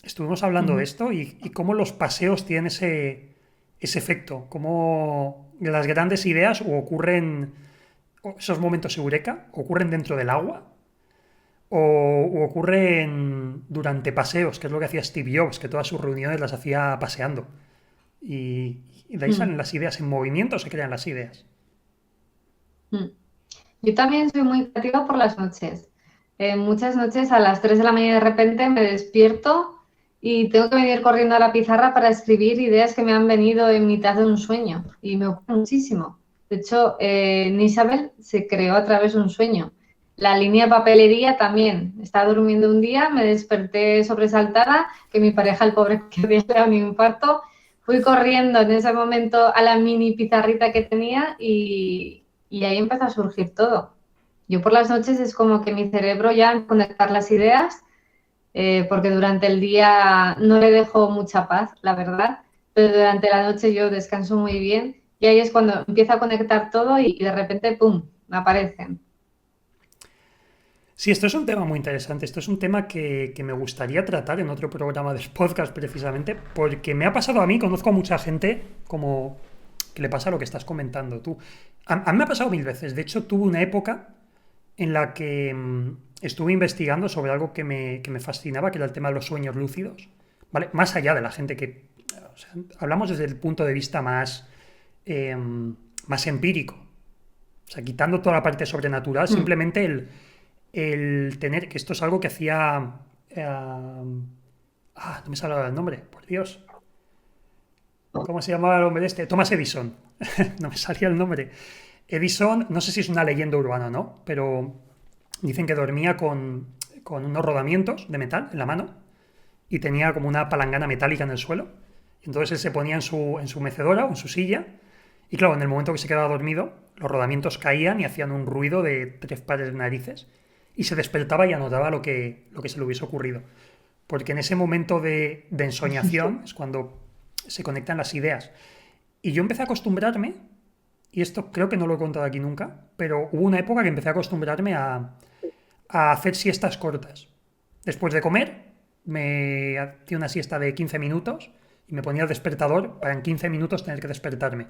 Estuvimos hablando de Ujú. esto y cómo los paseos tienen ese efecto, cómo las grandes ideas o ocurren, o esos momentos eureka, ocurren dentro del agua o ocurren durante paseos, que es lo que hacía Steve Jobs, que todas sus reuniones las hacía paseando. Y de ahí Mm. salen las ideas, en movimiento se crean las ideas. Mm. Yo también soy muy creativa por las noches. Muchas noches a las 3 de la mañana de repente me despierto y tengo que venir corriendo a la pizarra para escribir ideas que me han venido en mitad de un sueño y me ocurre muchísimo. De hecho, Isabel se creó a través de un sueño. La línea de papelería también. Estaba durmiendo un día, me desperté sobresaltada, que mi pareja, el pobre, que había dado un infarto. Fui corriendo en ese momento a la mini pizarrita que tenía y ahí empezó a surgir todo. Yo por las noches es como que mi cerebro ya conectar las ideas, porque durante el día no le dejo mucha paz, la verdad, pero durante la noche yo descanso muy bien y ahí es cuando empiezo a conectar todo y de repente, ¡pum!, me aparecen. Sí, esto es un tema muy interesante. Esto es un tema que me gustaría tratar en otro programa del podcast precisamente, porque me ha pasado a mí, conozco a mucha gente como que le pasa lo que estás comentando tú. A mí me ha pasado mil veces. De hecho, tuve una época en la que estuve investigando sobre algo que me fascinaba, que era el tema de los sueños lúcidos, ¿vale? Más allá de la gente que... O sea, hablamos desde el punto de vista eh, más empírico. O sea, quitando toda la parte sobrenatural, Mm. simplemente el tener, que esto es algo que hacía... no me sale ahora el nombre, por Dios. ¿Cómo se llamaba el hombre este? Thomas Edison. No me salía el nombre. Edison, no sé si es una leyenda urbana o no, pero dicen que dormía con unos rodamientos de metal en la mano y tenía como una palangana metálica en el suelo. Y entonces él se ponía en su mecedora o en su silla y claro, en el momento que se quedaba dormido, los rodamientos caían y hacían un ruido de 3 pares de narices y se despertaba y anotaba lo que se le hubiese ocurrido. Porque en ese momento de ensoñación es cuando se conectan las ideas. Y yo empecé a acostumbrarme, y esto creo que no lo he contado aquí nunca, pero hubo una época que empecé a acostumbrarme a hacer siestas cortas. Después de comer, me hacía una siesta de 15 minutos y me ponía el despertador para en 15 minutos tener que despertarme.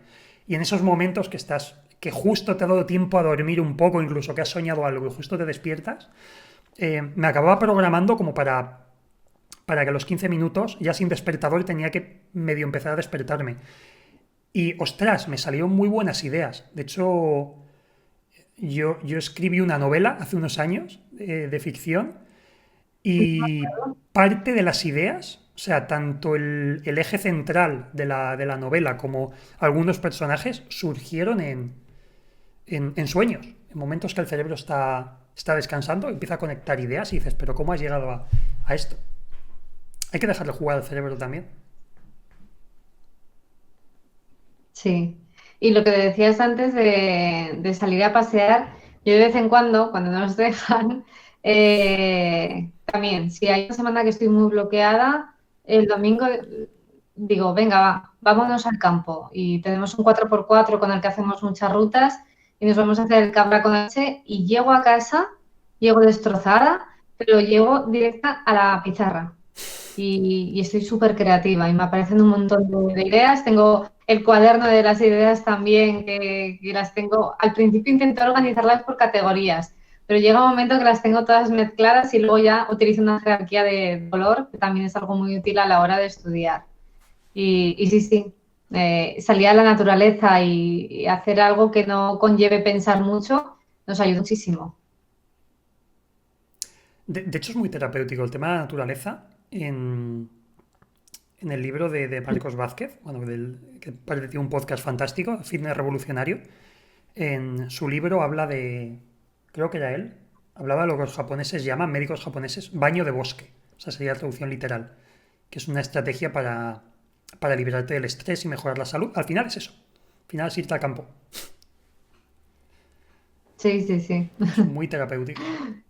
Y en esos momentos que estás, que justo te ha dado tiempo a dormir un poco, incluso que has soñado algo y justo te despiertas, me acababa programando como para que a los 15 minutos, ya sin despertador, tenía que medio empezar a despertarme. Y ostras, me salieron muy buenas ideas. De hecho, yo escribí una novela hace unos años de ficción y parte de las ideas, o sea, tanto el eje central de la novela como algunos personajes surgieron en sueños, en momentos que el cerebro está descansando, empieza a conectar ideas y dices, pero ¿cómo has llegado a esto? Hay que dejarle jugar al cerebro también. Sí. Y lo que decías antes de salir a pasear, yo de vez en cuando nos dejan, también, si hay una semana que estoy muy bloqueada, el domingo digo, venga, vámonos al campo. Y tenemos un 4x4 con el que hacemos muchas rutas y nos vamos a hacer el Cabra con H y llego a casa, llego destrozada, pero llego directa a la pizarra y estoy súper creativa y me aparecen un montón de ideas. Tengo el cuaderno de las ideas también, que las tengo. Al principio intenté organizarlas por categorías, pero llega un momento que las tengo todas mezcladas y luego ya utilizo una jerarquía de color, que también es algo muy útil a la hora de estudiar. Y sí, sí, salir a la naturaleza y hacer algo que no conlleve pensar mucho nos ayuda muchísimo. De hecho, es muy terapéutico el tema de la naturaleza en el libro de Marcos Vázquez, bueno, que parece que tiene un podcast fantástico, Fitness Revolucionario. En su libro habla de, creo que era él, hablaba de lo que los japoneses llaman, médicos japoneses, baño de bosque. O sea, sería la traducción literal, que es una estrategia para liberarte del estrés y mejorar la salud. Al final es eso. Al final es irte al campo. Sí, sí, sí. Es muy terapéutico.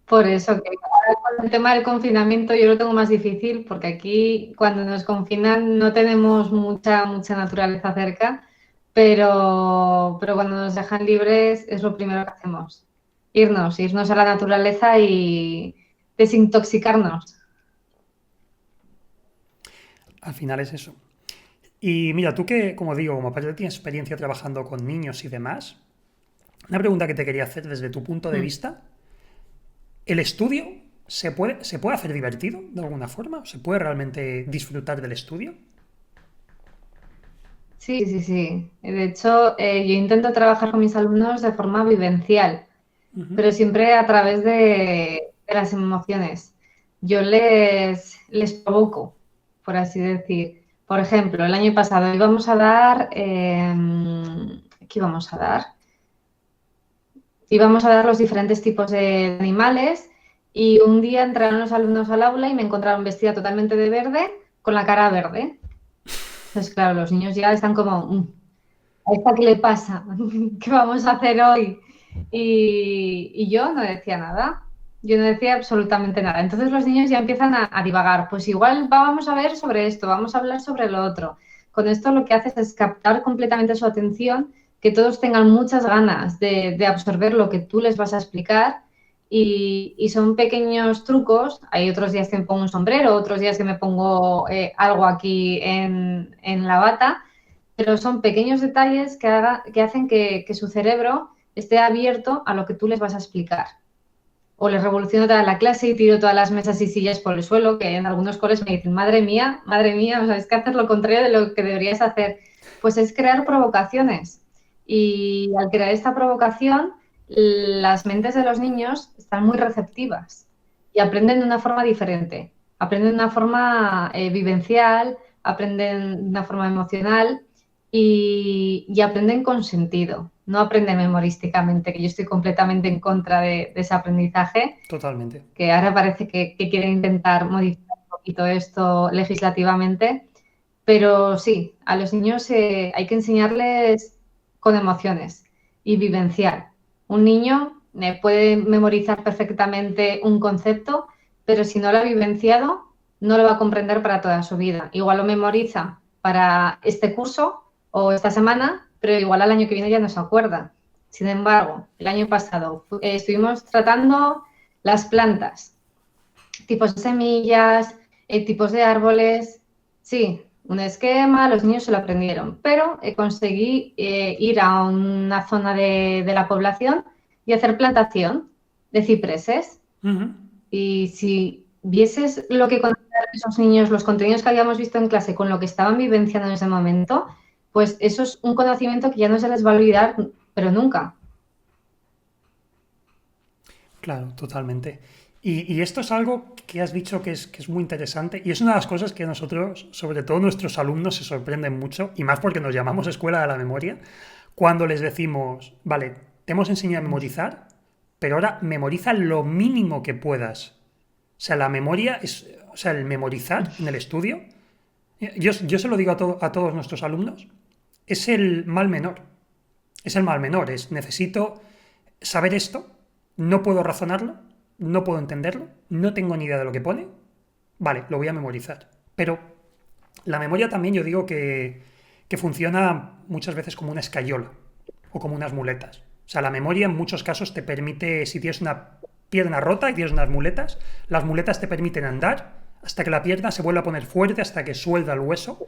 Por eso que ahora con el tema del confinamiento yo lo tengo más difícil porque aquí cuando nos confinan no tenemos mucha naturaleza cerca, pero cuando nos dejan libres es lo primero que hacemos. Irnos a la naturaleza y desintoxicarnos. Al final es eso. Y mira, tú que, como digo, como aparte tienes experiencia trabajando con niños y demás, una pregunta que te quería hacer desde tu punto de Mm. vista, ¿el estudio se puede hacer divertido de alguna forma? ¿Se puede realmente disfrutar del estudio? Sí, sí, sí. De hecho, yo intento trabajar con mis alumnos de forma vivencial, Ujú. pero siempre a través de las emociones. Yo les provoco, por así decir. Por ejemplo, el año pasado íbamos a dar, ¿qué íbamos a dar? Íbamos a dar los diferentes tipos de animales y un día entraron los alumnos al aula y me encontraron vestida totalmente de verde con la cara verde. Entonces, claro, los niños ya están como, ¿a esta qué le pasa? ¿Qué vamos a hacer hoy? Y yo no decía nada, yo no decía absolutamente nada. Entonces los niños ya empiezan a divagar, pues igual vamos a ver sobre esto, vamos a hablar sobre lo otro. Con esto lo que haces es captar completamente su atención, que todos tengan muchas ganas de absorber lo que tú les vas a explicar y son pequeños trucos. Hay otros días que me pongo un sombrero, otros días que me pongo algo aquí en la bata, pero son pequeños detalles que hacen que su cerebro esté abierto a lo que tú les vas a explicar. O les revoluciono toda la clase y tiro todas las mesas y sillas por el suelo, que en algunos coles me dicen, madre mía, o sea, es que hacer lo contrario de lo que deberías hacer. Pues es crear provocaciones. Y al crear esta provocación, las mentes de los niños están muy receptivas y aprenden de una forma diferente. Aprenden de una forma vivencial, aprenden de una forma emocional y aprenden con sentido, no aprenden memorísticamente, que yo estoy completamente en contra de ese aprendizaje, Totalmente. que ahora parece que quieren intentar modificar un poquito esto legislativamente, pero sí, a los niños hay que enseñarles con emociones y vivenciar. Un niño puede memorizar perfectamente un concepto, pero si no lo ha vivenciado, no lo va a comprender para toda su vida. Igual lo memoriza para este curso o esta semana, pero igual al año que viene ya no se acuerda. Sin embargo, el año pasado estuvimos tratando las plantas, tipos de semillas, tipos de árboles. Sí, un esquema, los niños se lo aprendieron, pero conseguí ir a una zona de la población y hacer plantación de cipreses. Ujú. Y si vieses lo que contaban esos niños, los contenidos que habíamos visto en clase con lo que estaban vivenciando en ese momento, pues eso es un conocimiento que ya no se les va a olvidar, pero nunca. Claro, totalmente. Y esto es algo que has dicho que es muy interesante y es una de las cosas que nosotros, sobre todo nuestros alumnos, se sorprenden mucho, y más porque nos llamamos Escuela de la Memoria, cuando les decimos, vale, te hemos enseñado a memorizar, pero ahora memoriza lo mínimo que puedas. O sea, la memoria es, o sea, el memorizar en el estudio, yo se lo digo a todos nuestros alumnos, es el mal menor. Es el mal menor, es necesito saber esto, no puedo razonarlo, no puedo entenderlo, no tengo ni idea de lo que pone, vale, lo voy a memorizar. Pero la memoria también yo digo que funciona muchas veces como una escayola o como unas muletas. O sea, la memoria en muchos casos te permite, si tienes una pierna rota y tienes unas muletas, las muletas te permiten andar hasta que la pierna se vuelva a poner fuerte, hasta que suelda el hueso.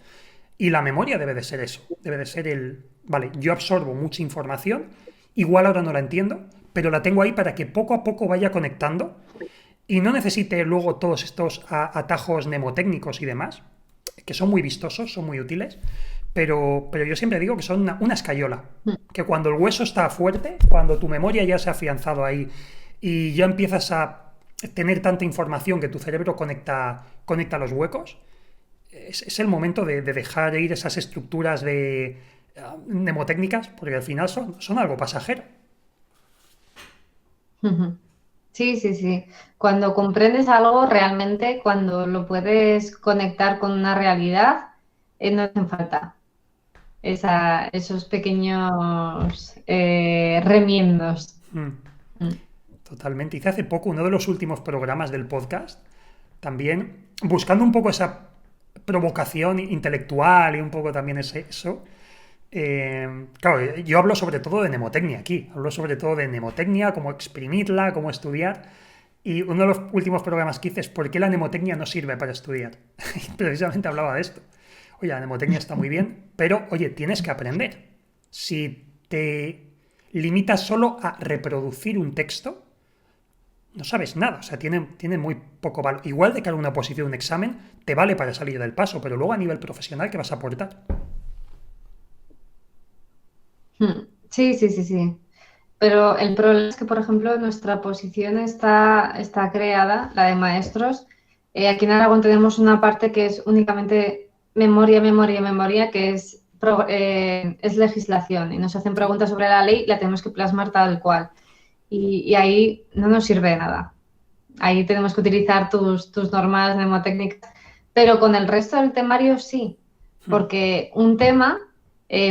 Y la memoria debe de ser eso, debe de ser el, vale, yo absorbo mucha información, igual ahora no la entiendo, pero la tengo ahí para que poco a poco vaya conectando y no necesite luego todos estos atajos mnemotécnicos y demás, que son muy vistosos, son muy útiles, pero yo siempre digo que son una escayola, que cuando el hueso está fuerte, cuando tu memoria ya se ha afianzado ahí y ya empiezas a tener tanta información que tu cerebro conecta los huecos, es el momento de dejar ir esas estructuras de mnemotécnicas, porque al final son algo pasajero. Sí, sí, sí. Cuando comprendes algo realmente, cuando lo puedes conectar con una realidad, no hacen falta esos pequeños remiendos. Mm, Mm. totalmente. Hice hace poco uno de los últimos programas del podcast, también buscando un poco esa provocación intelectual y un poco también eso. Claro, yo hablo sobre todo de mnemotecnia aquí, hablo sobre todo de mnemotecnia, cómo exprimirla, cómo estudiar. Y uno de los últimos programas que hice es ¿por qué la mnemotecnia no sirve para estudiar? Y precisamente hablaba de esto. Oye, la mnemotecnia está muy bien, pero oye, tienes que aprender. Si te limitas solo a reproducir un texto, no sabes nada, o sea, tiene muy poco valor. Igual de cara a una oposición, un examen, te vale para salir del paso, pero luego a nivel profesional, ¿qué vas a aportar? Sí, sí, sí, sí. Pero el problema es que, por ejemplo, nuestra posición está creada, la de maestros. Aquí en Aragón tenemos una parte que es únicamente memoria, memoria, memoria, que es legislación. Y nos hacen Sí. preguntas sobre la ley y la tenemos que plasmar tal cual. Y ahí no nos sirve de nada. Ahí tenemos que utilizar tus normas mnemotécnicas, pero con el resto del temario sí, Mm. porque un tema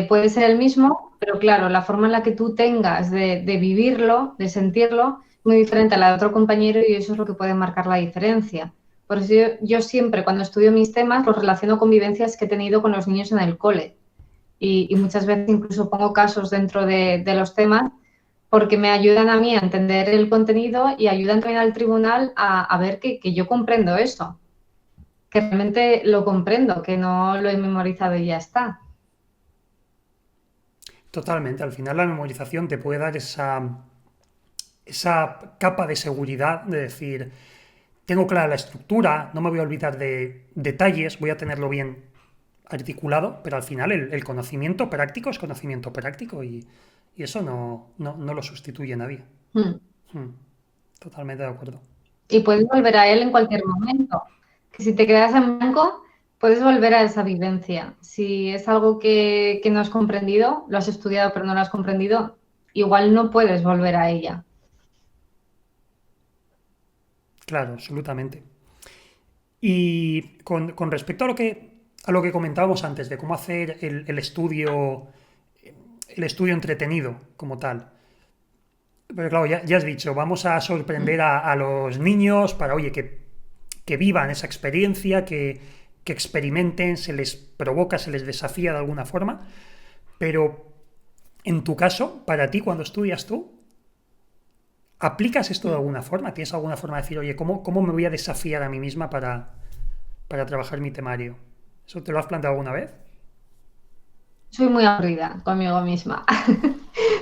puede ser el mismo, pero claro, la forma en la que tú tengas de vivirlo, de sentirlo, es muy diferente a la de otro compañero y eso es lo que puede marcar la diferencia. Por eso yo siempre, cuando estudio mis temas, los relaciono con vivencias que he tenido con los niños en el cole. Y muchas veces incluso pongo casos dentro de los temas porque me ayudan a mí a entender el contenido y ayudan también al tribunal a ver que yo comprendo eso, que realmente lo comprendo, que no lo he memorizado y ya está. Totalmente. Al final la memorización te puede dar esa capa de seguridad de decir, tengo clara la estructura, no me voy a olvidar de detalles, voy a tenerlo bien articulado, pero al final el conocimiento práctico es conocimiento práctico y eso no lo sustituye nadie. Mm. Mm, Totalmente de acuerdo. Y puedes volver a él en cualquier momento. Que si te quedas en blanco, puedes volver a esa vivencia. Si es algo que no has comprendido, lo has estudiado pero no lo has comprendido, igual no puedes volver a ella. Claro, absolutamente. Y con respecto a lo que comentábamos antes, de cómo hacer el estudio entretenido como tal. Pero claro, ya has dicho, vamos a sorprender a los niños para, oye, que vivan esa experiencia, que experimenten, se les provoca, se les desafía de alguna forma. Pero en tu caso, para ti, cuando estudias tú, ¿aplicas esto de alguna forma? ¿Tienes alguna forma de decir, oye, cómo me voy a desafiar a mí misma para trabajar mi temario? ¿Eso te lo has planteado alguna vez? Soy muy aburrida conmigo misma.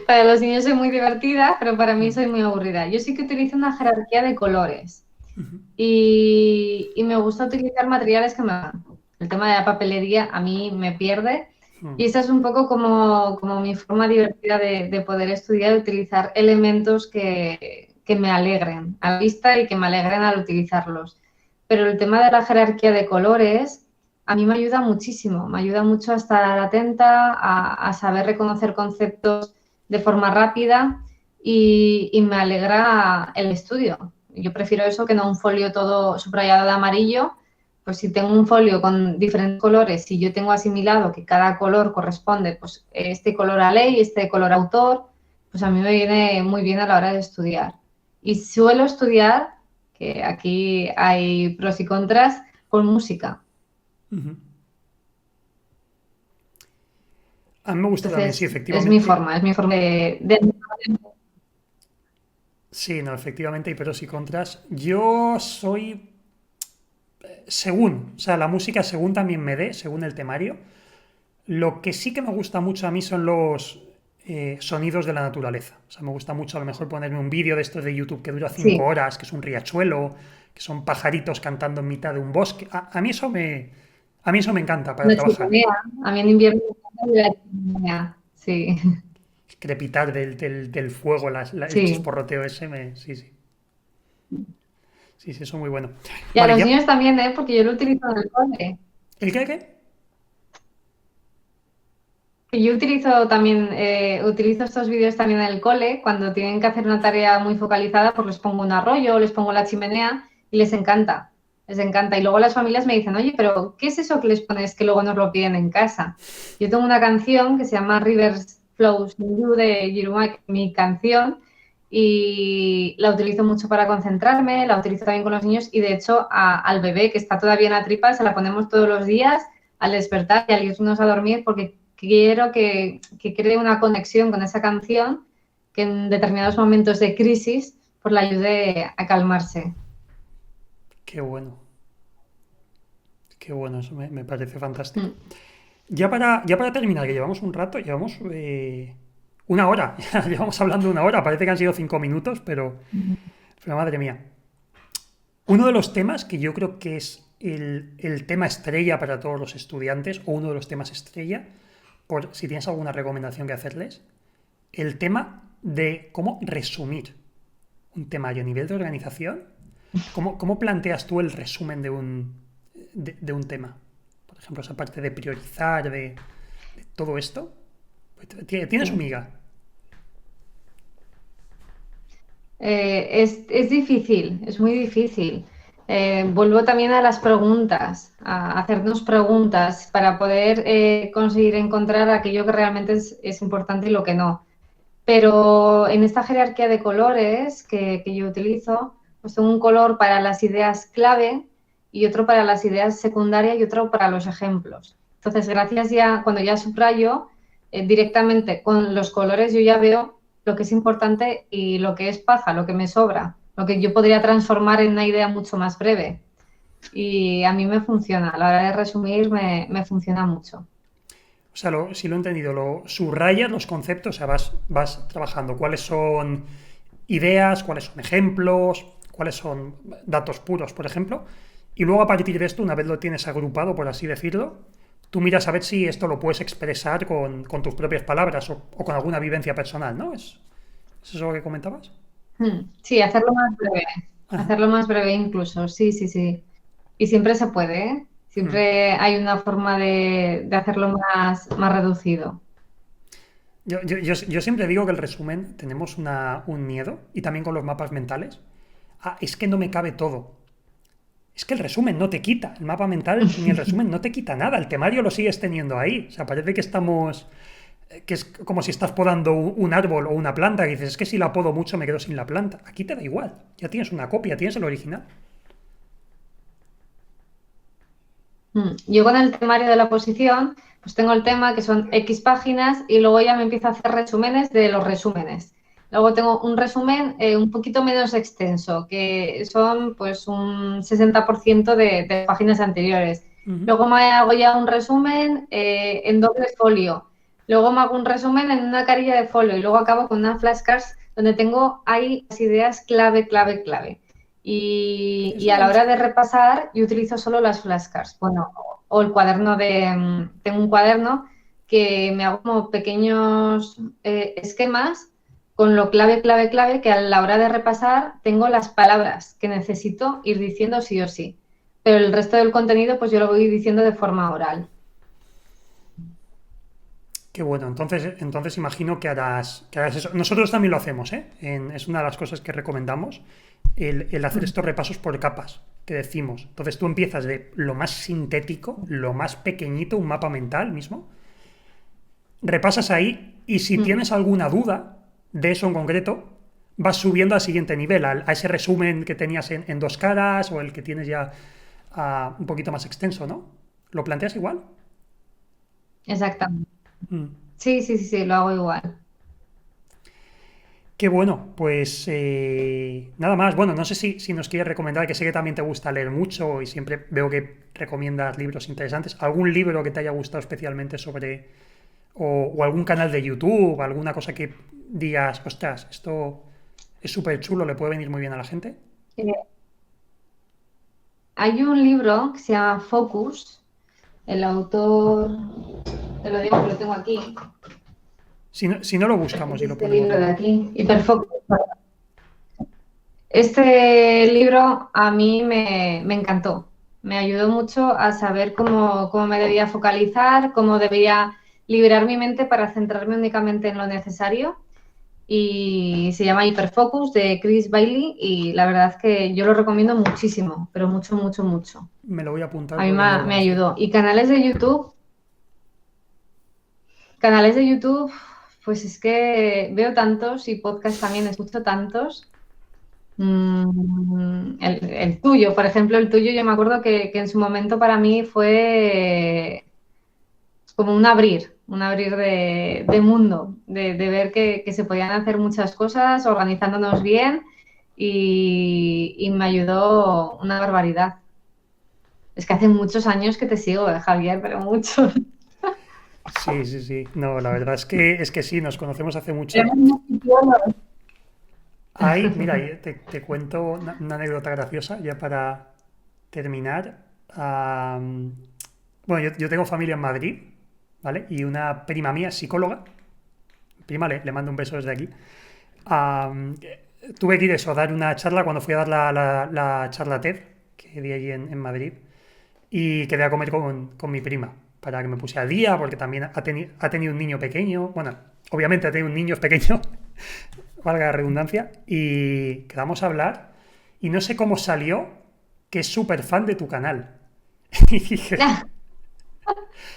Para los niños soy muy divertida, pero para mí Mm, soy muy aburrida. Yo sí que utilizo una jerarquía de colores ujú, y me gusta utilizar materiales que me van. El tema de la papelería a mí me pierde mm, y esa es un poco como mi forma divertida de poder estudiar, utilizar elementos que me alegren a la vista y que me alegren al utilizarlos. Pero el tema de la jerarquía de colores a mí me ayuda muchísimo, me ayuda mucho a estar atenta, a saber reconocer conceptos de forma rápida y me alegra el estudio. Yo prefiero eso que no un folio todo subrayado de amarillo. Pues si tengo un folio con diferentes colores, si yo tengo asimilado que cada color corresponde, pues este color a ley, este color a autor, pues a mí me viene muy bien a la hora de estudiar. Y suelo estudiar, que aquí hay pros y contras, con música. ujú. A mí me gusta también, sí, Entonces, es mi forma sí, no, efectivamente hay pros y contras. Yo soy según, o sea, la música según también me dé, según el temario. Lo que sí que me gusta mucho a mí son los sonidos de la naturaleza. O sea, me gusta mucho a lo mejor ponerme un vídeo de estos de YouTube que dura cinco Sí, horas, que es un riachuelo, que son pajaritos cantando en mitad de un bosque. A mí eso me encanta para la trabajar. chimenea. A mí en invierno me encanta la chimenea. Sí, Crepitar del fuego, el sí. chisporroteo ese, sí, sí. Sí, sí, eso es muy bueno. Y a Vale, los ya. niños también, ¿eh? Porque yo lo utilizo en el cole. ¿El qué? Que yo utilizo también, utilizo estos vídeos también en el cole, cuando tienen que hacer una tarea muy focalizada, pues les pongo un arroyo, les pongo la chimenea y les encanta, les encanta. Y luego las familias me dicen, oye, pero ¿qué es eso que les pones que luego nos lo piden en casa? Yo tengo una canción que se llama Rivers Flows in You de Yiruma, mi canción, y la utilizo mucho para concentrarme, la utilizo también con los niños y de hecho al bebé que está todavía en la tripa se la ponemos todos los días al despertar y al irnos a dormir porque quiero que cree una conexión con esa canción que en determinados momentos de crisis pues la ayude a calmarse. Qué bueno, qué bueno, eso me parece fantástico. Mm. Ya para terminar, que llevamos un rato, llevamos una hora, llevamos hablando una hora, parece que han sido 5 minutos, pero madre mía. Uno de los temas que yo creo que es el tema estrella para todos los estudiantes, o uno de los temas estrella, por si tienes alguna recomendación que hacerles, el tema de cómo resumir un temario a nivel de organización. ¿Cómo planteas tú el resumen de un tema? Por ejemplo, esa parte de priorizar, de todo esto. Tiene su Sí. miga. Es difícil, es muy difícil. Vuelvo también a las preguntas, a hacernos preguntas para poder conseguir encontrar aquello que realmente es importante y lo que no. Pero en esta jerarquía de colores que yo utilizo, pues tengo un color para las ideas clave y otro para las ideas secundarias y otro para los ejemplos. Entonces, gracias ya, cuando ya subrayo, directamente con los colores yo ya veo lo que es importante y lo que es paja, lo que me sobra, lo que yo podría transformar en una idea mucho más breve. Y a mí me funciona, a la hora de resumir me funciona mucho. O sea, si lo he entendido, lo subrayas los conceptos, o sea, vas trabajando cuáles son ideas, cuáles son ejemplos, cuáles son datos puros, por ejemplo, y luego a partir de esto, una vez lo tienes agrupado, por así decirlo, tú miras a ver si esto lo puedes expresar con tus propias palabras o con alguna vivencia personal, ¿no? ¿Es eso lo que comentabas? Sí, Ajá. hacerlo más breve incluso, sí, sí, sí. Y siempre se puede, ¿eh? Hmm. Siempre hay una forma de hacerlo más reducido. Yo siempre digo que el resumen tenemos un miedo, y también con los mapas mentales. Ah, es que no me cabe todo. Es que el resumen no te quita, el mapa mental ni el resumen no te quita nada, el temario lo sigues teniendo ahí. O sea, parece que estamos, que es como si estás podando un árbol o una planta, que dices, es que si la podo mucho me quedo sin la planta. Aquí te da igual, ya tienes una copia, tienes el original. Yo con el temario de la oposición, pues tengo el tema que son X páginas y luego ya me empiezo a hacer resúmenes de los resúmenes. Luego tengo un resumen un poquito menos extenso, que son pues un 60% de páginas anteriores. Ujú. Luego me hago ya un resumen en doble folio. Luego me hago un resumen en una carilla de folio y luego acabo con una flashcards donde tengo ahí las ideas clave, clave, clave. Y Eso a me la hora gusta. de repasar, yo utilizo solo las flashcards. Bueno, o el cuaderno tengo un cuaderno que me hago como pequeños esquemas con lo clave, clave, clave, que a la hora de repasar tengo las palabras que necesito ir diciendo sí o sí. Pero el resto del contenido, pues yo lo voy diciendo de forma oral. Qué bueno, entonces imagino que harás eso. Nosotros también lo hacemos, ¿eh? Es una de las cosas que recomendamos, el hacer estos repasos por capas que decimos. Entonces tú empiezas de lo más sintético, lo más pequeñito, un mapa mental mismo, repasas ahí y si tienes alguna duda de eso en concreto, vas subiendo al siguiente nivel, a ese resumen que tenías en dos caras o el que tienes ya un poquito más extenso, ¿no? ¿Lo planteas igual? Exactamente. Mm. Sí, sí, sí, sí, lo hago igual. Qué bueno, pues nada más. Bueno, no sé si nos quieres recomendar, que sé que también te gusta leer mucho y siempre veo que recomiendas libros interesantes. ¿Algún libro que te haya gustado especialmente sobre, o algún canal de YouTube, alguna cosa que digas, ostras, esto es súper chulo, le puede venir muy bien a la gente? Eh, Hay un libro que se llama Focus. El autor, te lo digo que lo tengo aquí. Si no lo buscamos y lo Este ponemos libro de luego. aquí, Hiperfocus. Este libro a mí me encantó. Me ayudó mucho a saber cómo me debía focalizar, cómo debía liberar mi mente para centrarme únicamente en lo necesario. Y se llama Hiperfocus de Chris Bailey y la verdad es que yo lo recomiendo muchísimo, pero mucho, mucho, mucho. Me lo voy a apuntar A mí porque no lo me conocía. ayudó. Y canales de YouTube, pues es que veo tantos y podcast también escucho tantos. El tuyo, por ejemplo, el tuyo, yo me acuerdo que en su momento para mí fue como un abrir de mundo, de ver que se podían hacer muchas cosas organizándonos bien y me ayudó una barbaridad. Es que hace muchos años que te sigo, Javier, pero mucho. Sí, sí, sí. No, la verdad es que sí, nos conocemos hace mucho. Éramos muy pipiolos. Mira, te cuento una anécdota graciosa ya para terminar. Bueno, yo tengo familia en Madrid, ¿vale? Y una prima mía, psicóloga, prima, le mando un beso desde aquí. Am, Tuve que ir eso, a dar una charla cuando fui a dar la charla TED que di allí en Madrid y quedé a comer con mi prima para que me puse al día porque también ha tenido un niño pequeño, bueno, obviamente ha tenido un niño pequeño, valga la redundancia, y quedamos a hablar y no sé cómo salió que es súper fan de tu canal. Y dije,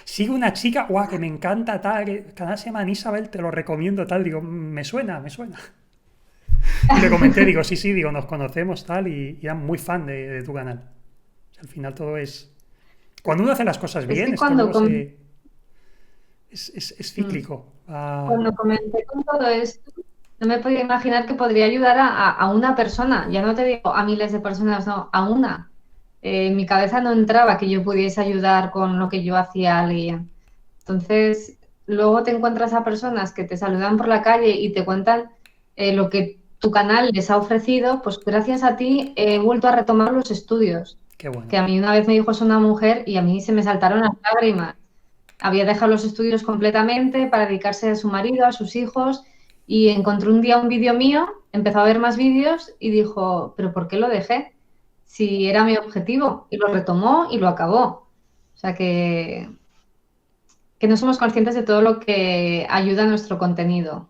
sigue una chica, guau, que me encanta, tal, que el canal se llama Isabel, te lo recomiendo, tal, digo, me suena, me suena. Y le comenté, digo, sí, sí, digo, nos conocemos, tal, y era muy fan de tu canal. O sea, al final todo es... Cuando uno hace las cosas Es bien, que esto cuando, luego se... Es mm, cíclico. Ah, cuando comenté con todo esto, no me podía imaginar que podría ayudar a una persona. Ya no te digo a miles de personas, no, a una. En mi cabeza no entraba que yo pudiese ayudar con lo que yo hacía a alguien. Entonces, luego te encuentras a personas que te saludan por la calle y te cuentan lo que tu canal les ha ofrecido, pues gracias a ti he vuelto a retomar los estudios. qué bueno. Que a mí una vez me dijo eso una mujer y a mí se me saltaron las lágrimas. Había dejado los estudios completamente para dedicarse a su marido, a sus hijos, y encontró un día un vídeo mío, empezó a ver más vídeos y dijo, ¿pero por qué lo dejé? Si era mi objetivo. Y lo retomó y lo acabó. O sea que no somos conscientes de todo lo que ayuda a nuestro contenido.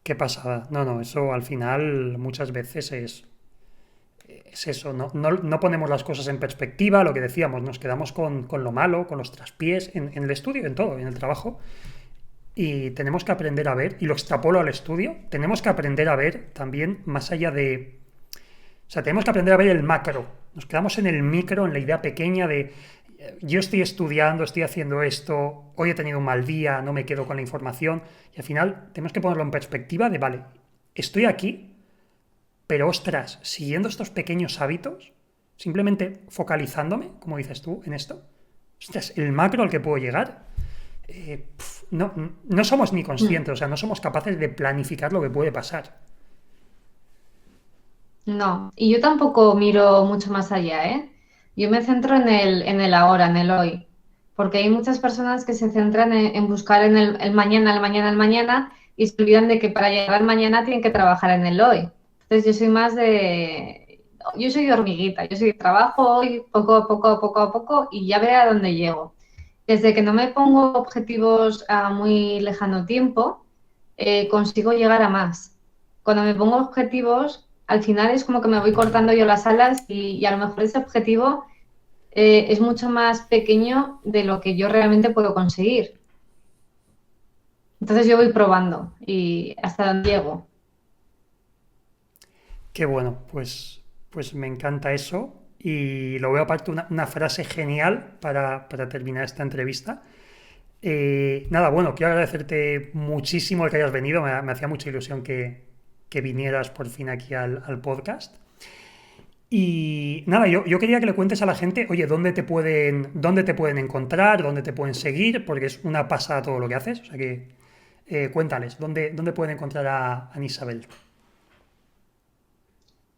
Qué pasada. No, no, eso al final muchas veces es eso. No ponemos las cosas en perspectiva, lo que decíamos, nos quedamos con lo malo, con los traspiés, en el estudio, en todo, en el trabajo. Y tenemos que aprender a ver, y lo extrapolo al estudio, tenemos que aprender a ver también más allá de... O sea, tenemos que aprender a ver el macro. Nos quedamos en el micro, en la idea pequeña de yo estoy estudiando, estoy haciendo esto, hoy he tenido un mal día, no me quedo con la información. Y al final tenemos que ponerlo en perspectiva de, vale, estoy aquí, pero ostras, siguiendo estos pequeños hábitos, simplemente focalizándome, como dices tú, en esto, ostras, el macro al que puedo llegar, no somos ni Mm. conscientes, o sea, no somos capaces de planificar lo que puede pasar. No, y yo tampoco miro mucho más allá, ¿eh? Yo me centro en el ahora, en el hoy, porque hay muchas personas que se centran en buscar en el mañana, el mañana, el mañana, y se olvidan de que para llegar al mañana tienen que trabajar en el hoy. Entonces yo soy más de, yo soy de hormiguita, yo soy trabajo hoy poco a poco, poco a poco, y ya veré a dónde llego. Desde que no me pongo objetivos a muy lejano tiempo, consigo llegar a más. Cuando me pongo objetivos, al final es como que me voy cortando yo las alas y a lo mejor ese objetivo es mucho más pequeño de lo que yo realmente puedo conseguir. Entonces yo voy probando y hasta dónde llego. Qué bueno, pues me encanta eso y lo veo aparte una frase genial para terminar esta entrevista. Nada, bueno, quiero agradecerte muchísimo el que hayas venido, me hacía mucha ilusión que vinieras por fin aquí al podcast. Y nada, yo quería que le cuentes a la gente, oye, dónde te pueden encontrar, dónde te pueden seguir, porque es una pasada todo lo que haces. O sea que cuéntales, ¿dónde pueden encontrar a Isabel?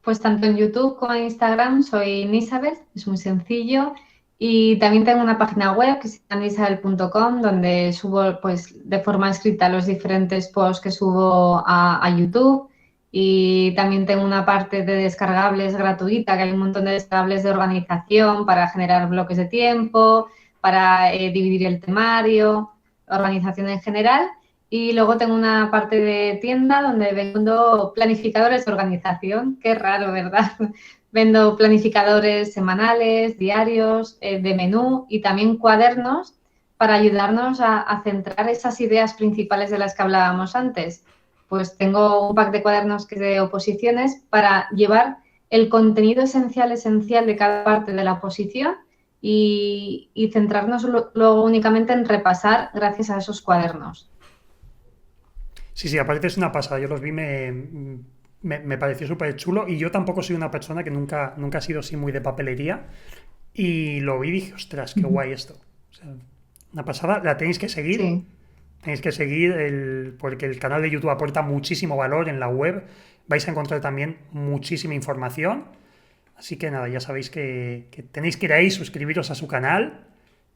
Pues tanto en YouTube como en Instagram soy Nisabel, es muy sencillo. Y también tengo una página web que se llama nisabel.com donde subo pues de forma escrita los diferentes posts que subo a YouTube. Y también tengo una parte de descargables gratuita, que hay un montón de descargables de organización para generar bloques de tiempo, para dividir el temario, organización en general. Y luego tengo una parte de tienda donde vendo planificadores de organización. Qué raro, ¿verdad? Vendo planificadores semanales, diarios, de menú y también cuadernos para ayudarnos a centrar esas ideas principales de las que hablábamos antes. Pues tengo un pack de cuadernos que es de oposiciones para llevar el contenido esencial de cada parte de la oposición y centrarnos luego únicamente en repasar gracias a esos cuadernos. Sí, sí, aparte es una pasada. Yo los vi, me pareció súper chulo. Y yo tampoco soy una persona que nunca ha sido así muy de papelería. Y lo vi y dije, ostras, qué guay esto. O sea, una pasada. La tenéis que seguir. Sí. Tenéis que seguir porque el canal de YouTube aporta muchísimo valor en la web. Vais a encontrar también muchísima información. Así que nada, ya sabéis que tenéis que ir ahí, suscribiros a su canal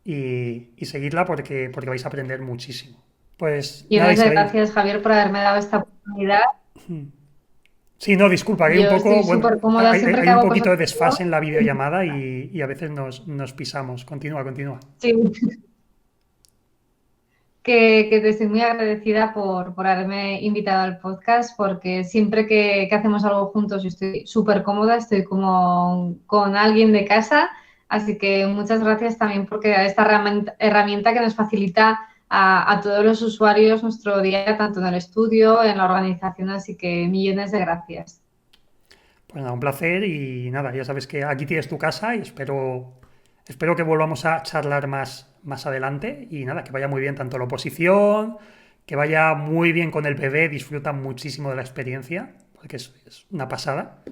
y seguirla porque vais a aprender muchísimo. Pues nada, Millones de Isabel. gracias, Javier, por haberme dado esta oportunidad. Sí, no, disculpa, que hay un Yo estoy poco, bueno, súper cómoda siempre que hay un hago poquito cosas de contigo. desfase en la videollamada y a veces nos pisamos. Continúa, continúa. Sí, que te estoy muy agradecida por haberme invitado al podcast, porque siempre que hacemos algo juntos yo estoy súper cómoda, estoy como con alguien de casa, así que muchas gracias también porque esta herramienta que nos facilita a todos los usuarios nuestro día, tanto en el estudio, en la organización, así que millones de gracias. Pues nada, un placer y nada, ya sabes que aquí tienes tu casa y espero que volvamos a charlar más adelante y nada, que vaya muy bien tanto la oposición, que vaya muy bien con el bebé, disfruta muchísimo de la experiencia, porque es una pasada.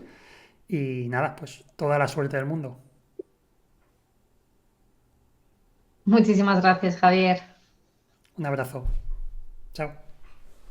Y nada, pues toda la suerte del mundo. Muchísimas gracias, Javier. Un abrazo. Chao.